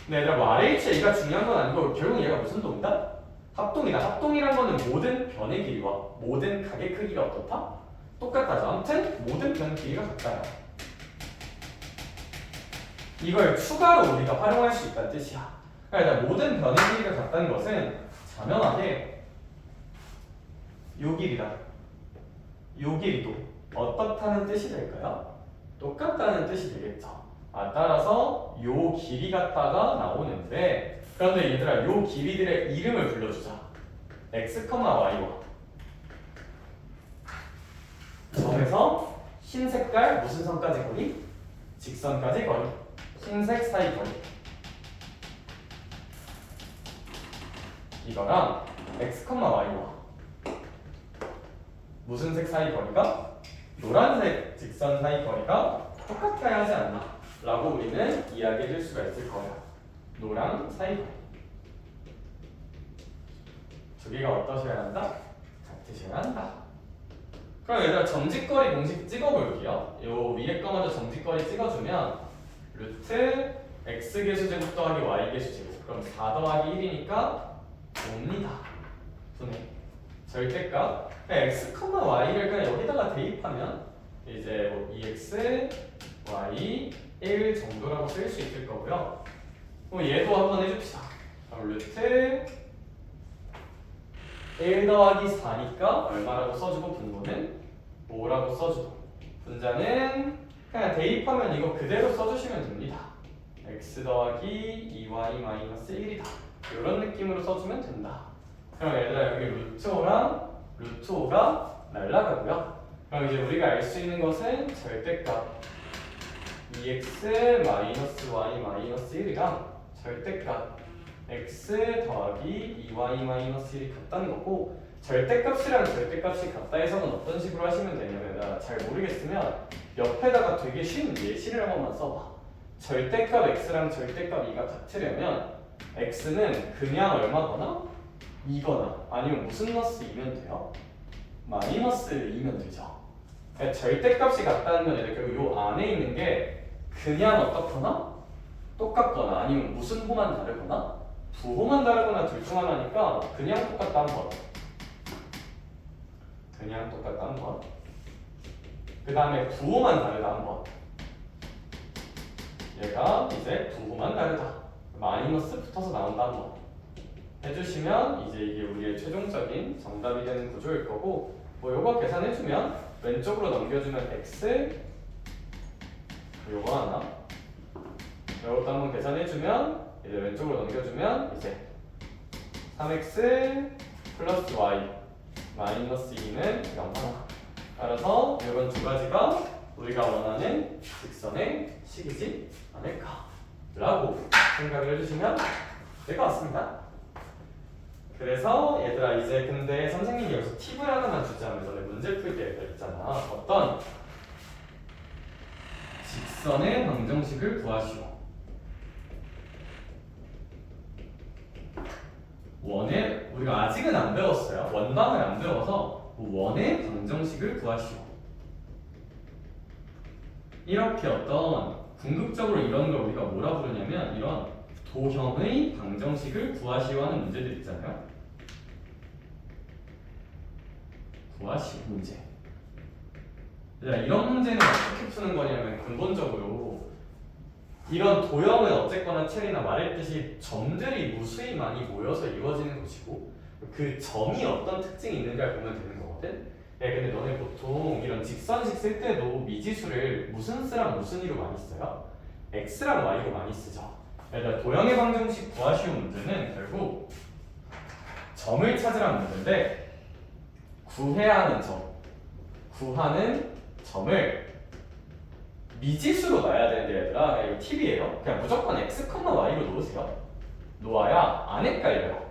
근데 얘들아 뭐 RH, A가 중요한 건 아니고 결국 얘가 무슨 동이다? 합동이다. 합동이란 거는 모든 변의 길이와 모든 각의 크기가 어떻다? 똑같다죠. 아무튼 모든 변 길이가 같다요. 이걸 추가로 우리가 활용할 수 있다는 뜻이야. 그러니까 모든 변의 길이가 같다는 것은 자명하게 요 길이다, 요 길이도 어떻다는 뜻이 될까요? 똑같다는 뜻이 되겠죠. 따라서 요 길이 같다가 나오는데, 그런데 얘들아 요 길이들의 이름을 불러주자. x, y와 점에서 흰 색깔 무슨 선까지 거리? 직선까지 거리. 흰색 사이 거리. 이거랑 x, y와 무슨 색 사이 거리가? 노란색 직선 사이 거리가 똑같아야 하지 않나? 라고 우리는 이야기해 줄 수가 있을 거야. 노랑 사이 거리. 두 개가 어떠셔야 한다? 같으셔야 한다. 그럼 얘들아 정직거리 공식 찍어볼게요. 요 위에 거 먼저 정직거리 찍어주면 루트 x 계수제곱 더하기 y 계수제곱, 그럼 4 더하기 1이니까 5입니다. 분의 절대값 x, y를 그냥 여기다가 대입하면 이제 뭐 2x, y, 1 정도라고 쓸 수 있을 거고요. 그럼 얘도 한번 해줍시다. 그럼 루트 1 더하기 4니까 얼마라고 써주고 분모는 5라고 써주고, 분자는 그냥 대입하면 이거 그대로 써주시면 됩니다. x 더하기 2y 마이너스 1이다. 이런 느낌으로 써주면 된다. 그럼 얘들아 여기 루트 5랑 루트 5가 날라가고요. 그럼 이제 우리가 알 수 있는 것은 절대값 2x 마이너스 y 마이너스 1이랑 절대값 x 더하기 2y 마이너스 1이 같다는 거고, 절대값이랑 절대값이 같다 해석은 어떤 식으로 하시면 되냐면, 잘 모르겠으면 옆에다가 되게 쉬운 예시를 한 번만 써봐. 절대값 x랑 절대값 2가 같으려면 x는 그냥 얼마거나 2거나 아니면 무슨 너스 2면 돼요? 마이너스 2면 되죠. 그러니까 절대값이 같다는 건 얘들 결국 요 안에 있는 게 그냥 어떻거나 똑같거나 아니면 무슨 호만 다르거나 부호만 다르거나 둘 중 하나니까 그냥 똑같다 한 번, 그냥 똑같다 한 번, 그 다음에 부호만 다르다 한 번. 얘가 이제 부호만 다르다, 마이너스 붙어서 나온다 한 번 해주시면 이제 이게 우리의 최종적인 정답이 되는 구조일 거고, 뭐 요거 계산해주면 왼쪽으로 넘겨주면 x, 요거 하나, 요것도 한번 계산해주면 이제 왼쪽으로 넘겨주면 이제 3x 플러스 y 마이너스 2는 0 하나. 따라서 이런 두 가지가 우리가 원하는 직선의 식이지 않을까 라고 생각을 해주시면 될 것 같습니다. 그래서 얘들아 이제 근데 선생님이 여기서 팁을 하나만 주자면, 너네 문제 풀 때 있잖아. 어떤 직선의 방정식을 구하시오. 원의, 우리가 아직은 안 배웠어요. 원방을 안 배워서 원의 방정식을 구하시오. 이렇게 어떤 궁극적으로 이런 걸 우리가 뭐라 부르냐면 이런 도형의 방정식을 구하시오 하는 문제들 있잖아요. 구하시오 문제. 이런 문제는 어떻게 푸는 거냐면 근본적으로 이런 도형은 어쨌거나 체리나 말했듯이 점들이 무수히 많이 모여서 이루어지는 것이고, 그 점이 어떤 특징이 있는가를 보면 되는 거거든. 근데 너네 보통 이런 직선식 쓸 때도 미지수를 무슨 수랑 무슨 이로 많이 써요? x랑 y로 많이 쓰죠. 일단 도형의 방정식 구하시오 문제는 결국 점을 찾으라는 문제인데 구해야 하는 구하는 점을 미지수로 놔야 되는데 얘들아, 이거 팁이에요. 그냥 무조건 x, y로 놓으세요. 놓아야 안 헷갈려요.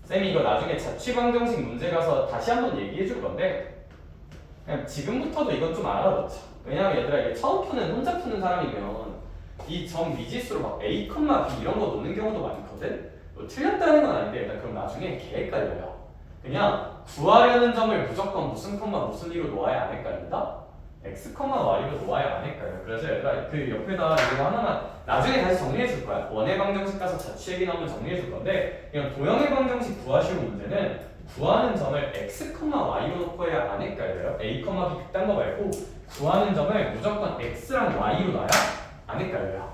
쌤이 이거 나중에 자취방정식 문제 가서 다시 한번 얘기해 줄 건데 그냥 지금부터도 이건 좀 알아놓자. 왜냐면 얘들아 이게 처음 푸는 혼자 푸는 사람이면 이 점 미지수로 막 a, b 이런 거 놓는 경우도 많거든. 뭐 틀렸다는 건 아닌데 일단 그럼 나중에 개 헷갈려요. 그냥 구하려는 점을 무조건 무슨 무슨 이로 놓아야 안 헷갈린다? x, y로 놓아야 안 헷갈려요. 그래서 얘들아 그 옆에다 이거 하나만 나중에 다시 정리해 줄 거야. 원의 방정식 가서 자취 얘기 나오면 정리해 줄 건데 그냥 도형의 방정식 구하시오 문제는 구하는 점을 x, y로 놓고 해야 안 헷갈려요. a, b 그딴 거 말고 구하는 점을 무조건 x랑 y로 놔야 안 헷갈려요.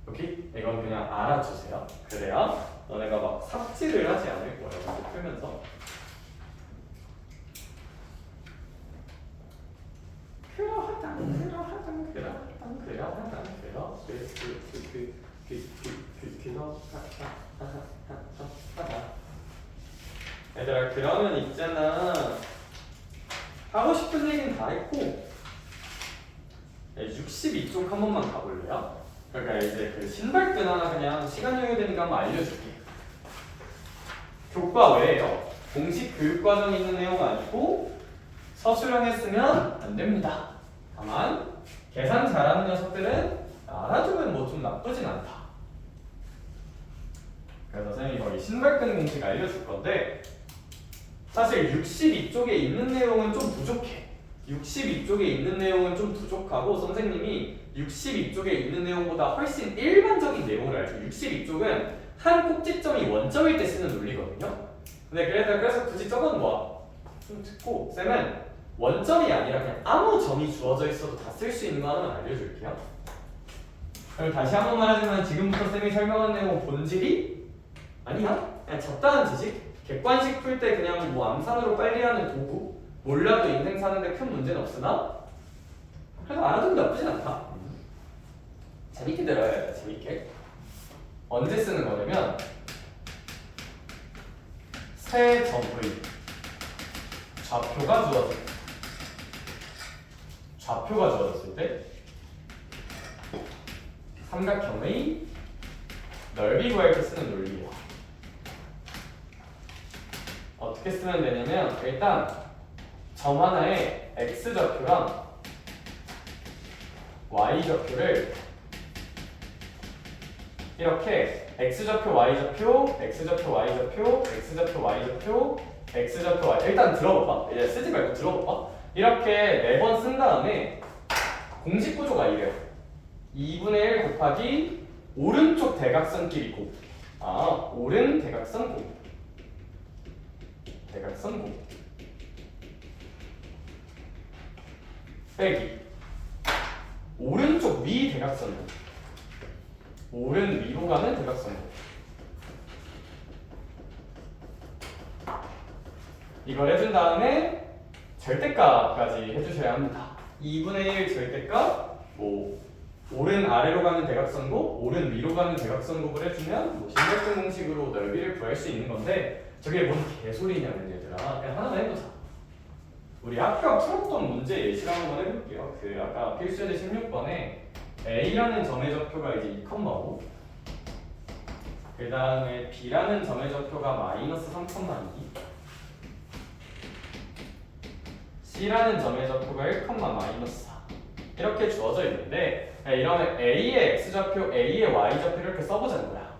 오케이? 이건 그냥 알아주세요. 그래야 너네가 막 삽질을 하지 않을 거예요. 이렇게 풀면서. 얘들아 그러면 있잖아 하고 싶은 얘기는 다 했고 62쪽 한 번만 가볼래요? 그러니까 이제 그 신발끈 하나 그냥 시간 여유되니까 한번 알려줄게. 교과 외에요. 공식 교육과정에 있는 내용 아니고 서술형했으면 안 됩니다. 다만 계산 잘하는 녀석들은 알아두면 뭐 좀 나쁘진 않다. 그래서 선생님이 거기 신발끈 공식 알려줄 건데 사실 62쪽에 있는 내용은 좀 부족해. 62쪽에 있는 내용은 좀 부족하고 선생님이 62쪽에 있는 내용보다 훨씬 일반적인 내용을 알죠. 62쪽은 한 꼭지점이 원점일 때 쓰는 논리거든요. 근데 그래서 굳이 적은 거야. 좀 듣고 쌤은 원점이 아니라 그냥 아무 점이 주어져 있어도 다 쓸 수 있는 거 하나만 알려줄게요. 그럼 다시 한 번 말하자면 지금부터 쌤이 설명한 내용 본질이 아니야. 그냥 적당한 지식. 객관식 풀 때 그냥 뭐 암산으로 빨리 하는 도구. 몰라도 인생 사는데 큰 문제는 없으나 그래도 알아두면 나쁘진 않다. 재밌게 들어야 돼. 재밌게. 언제 쓰는 거냐면 세 점의 좌표가 주어졌을 때 삼각형의 넓이 구할 때 쓰는 논리예요. 어떻게 쓰면 되냐면 일단 점 하나에 x좌표랑 y좌표를 이렇게 x좌표, y좌표, x좌표, y좌표, x좌표, y좌표, x좌표, y 일단 들어봐봐. 이제 쓰지 말고 들어봐봐. 이렇게 4번 쓴 다음에 공식 구조가 이래요. 2분의 1 곱하기 오른쪽 대각선끼리 곱. 오른 대각선 곱. 대각선 곱. 빼기. 오른쪽 위 대각선 곱. 오른 위로 가는 대각선 곱. 이걸 해준 다음에 절대값까지 해주셔야 합니다. 2분의 1 절대값, 뭐 오른 아래로 가는 대각선곱, 오른 위로 가는 대각선곱을 해주면 뭐 신경증 공식으로 넓이를 구할 수 있는 건데 저게 뭔 개소리냐면 얘들아 그냥 하나만 해보자. 우리 아까 풀었던 문제 예시를 한번 해볼게요. 그 아까 필수제 16번에 A라는 점의 좌표가 이제 2,5 그 다음에 B라는 점의 좌표가 마이너스 3,2 C라는 점의 좌표가 1, 마이너스 4 이렇게 주어져 있는데 이러면 A의 x좌표, A의 y좌표를 이렇게 써보자는 거야.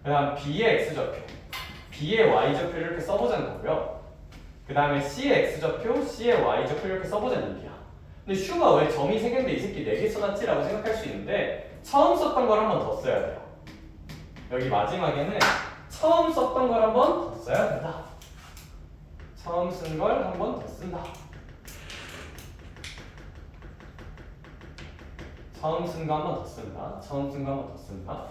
그 다음 B의 x좌표, B의 y좌표를 이렇게 써보자는 거고요. 그 다음에 C의 x좌표, C의 y좌표를 이렇게 써보자는 얘기야. 근데 슈가 왜 점이 3개인데 이 새끼 4개 써놨지? 라고 생각할 수 있는데 처음 썼던 걸 한 번 더 써야 돼요. 여기 마지막에는 처음 썼던 걸 한 번 더 써야 된다. 처음 쓴 걸 한 번 더 쓴다. 처음 쓴 거 한 번 더 쓴다. 처음 쓴 거 한 번 더 쓴다.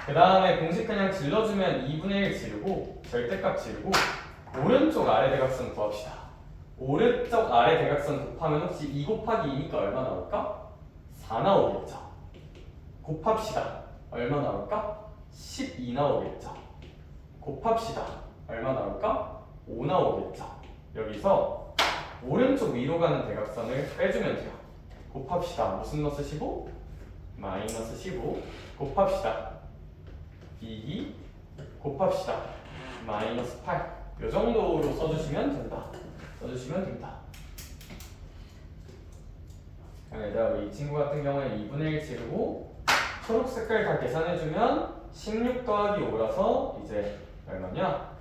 그 다음에 공식 그냥 질러주면 2분의 1 지르고 절대값 지르고 오른쪽 아래 대각선 구합시다. 오른쪽 아래 대각선 곱하면 혹시 2 곱하기 2니까 얼마 나올까? 4 나오겠죠. 곱합시다. 얼마 나올까? 12 나오겠죠. 곱합시다. 얼마 나올까? 5 나오겠죠. 여기서 오른쪽 위로 가는 대각선을 빼주면 돼요. 곱합시다. 무슨 거 쓰시고? 마이너스 15 곱합시다. 2 곱합시다. 마이너스 8. 이 정도로 써주시면 된다. 써주시면 된다. 얘들아, 이 친구 같은 경우에 2분의 1 지르고 초록 색깔 다 계산해주면 16 더하기 5라서 이제 얼마냐?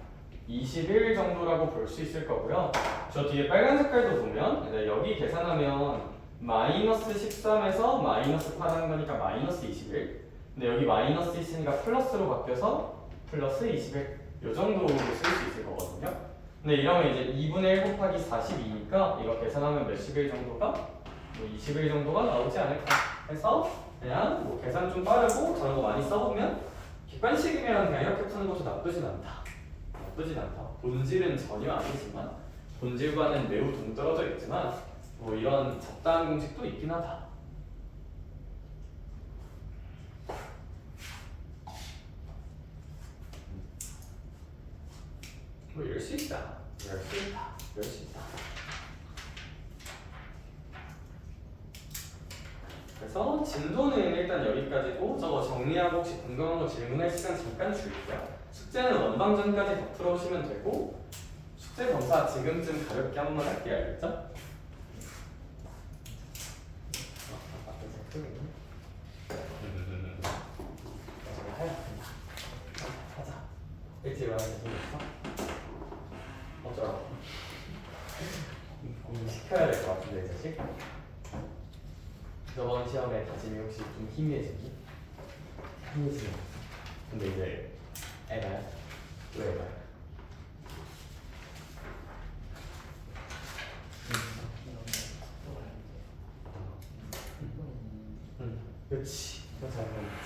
21 정도라고 볼 수 있을 거고요. 저 뒤에 빨간 색깔도 보면 이제 여기 계산하면 마이너스 13에서 마이너스 8 하는 거니까 마이너스 21. 근데 여기 마이너스 있으니까 플러스로 바뀌어서 플러스 21. 이 정도로 쓸 수 있을 거거든요. 근데 이러면 이제 2분의 1 곱하기 42니까 이거 계산하면 몇십 일 정도가? 뭐 20일 정도가 나오지 않을까 해서 그냥 뭐 계산 좀 빠르고 저런 거 많이 써보면 객관식이면 그냥 이렇게 푸는 것도 나쁘진 않다. 나쁘진 않다. 본질은 전혀 아니지만 본질과는 매우 동떨어져 있지만 뭐 이런 잡다한 공식도 있긴 하다. 뭐 이럴 수 있다. 이럴 수 있다. 이럴 수 있다. 그래서 진도는 일단 여기까지고 저거 정리하고 혹시 궁금한 거 질문할 시간 잠깐 줄게요. 숙제는 원방전까지 더 풀어오시면 되고 숙제 검사 지금쯤 가볍게 한번 할게요. 알겠죠? 하자. 일찍 일어나서 재밌어? 어쩌라고? 시켜야 될 것 같은데 이 자식? 저번 시험에 다짐이 혹시 좀 희미해지니? 희미해지니? 근데 이제 애가요? 왜 애가요? 그렇지. 그래서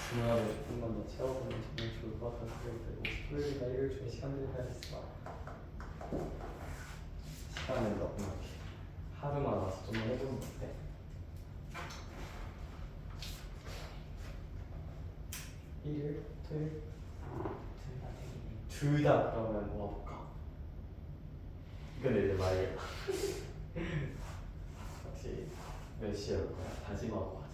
중요하게 조금만 더 채워보면 정말 좋을 것 같아서 그래도 토요일이나 일요일 중에 시간들이 다 있어. 시간을 넉넉히 하루만 와서 좀만 해보는 거 어때? 일요일, 토요일 둘 다 그러면 모아볼까? 근데 이제 말이야 혹시 몇 시에 올 거야? 다짐하고 가자.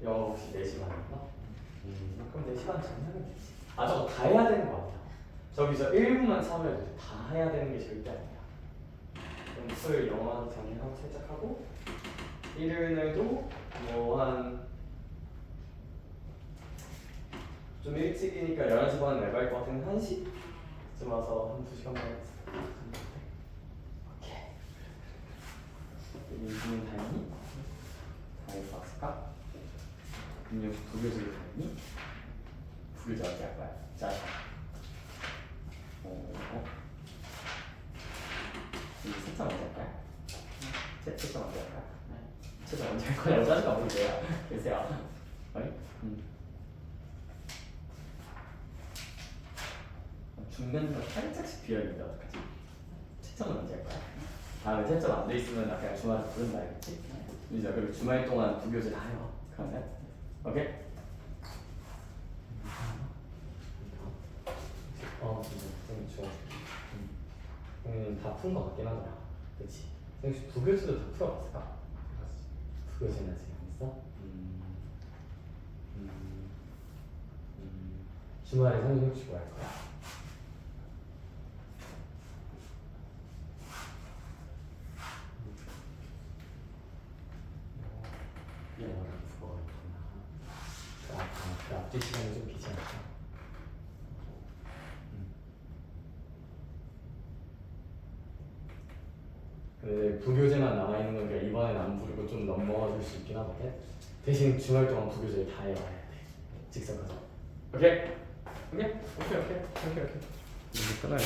영어 혹시 4시 반인가? 그럼 4시 반 전에 하면 되지. 아 저거 다 해야 되는 거 아니야? 저기서 1분만 참여해도 돼. 다 해야 되는 게 절대 아니야. 그럼 토요일 영어 정리하고 살짝 하고 일요일날도 뭐 한 좀 일찍이니까 11시 반에 나갈 것 같으면 1시쯤 와서 한 2시간만 하겠어. 오케이. 여기 있는 다행히 다행히 박스까? 금융 부교수를 다행히 부교수 어떻게 할 거야? 자, 이제 채점 언제 할 거야? 채점 언제 할 거야? 채점 언제 할 거야? 짜증나 보이세요? 계세요? 아니? 중간중간 살짝씩 비어있는데 어떡하지? 채점은 언제 할 거야? 다음에 채점 안 돼 있으면 나 그냥 주말에 부른다 알겠지? 이제 그리고 주말 동안 부교재 다 해요. 그러면 오케이? 선생님 주어줄게. 다 푼 거 같긴 하더라. 그치? 선생님 부교재도 다 풀어봤을까? 부교재는 아직 안 했어? 주말에 선생님 혹시 뭐 할 거야? 영어랑 국어가 있구나. 그 앞뒤 시간이 좀 길지 않다. 근데 부교재만 남아있는 거니까 이번엔 안 부르고 좀 넘어가 줄 수 있긴 하거든. 대신 주말 동안 부교재 다 해와야 돼. 직선 가서. 오케이? 오케이? 오케이. 이제 끊어요.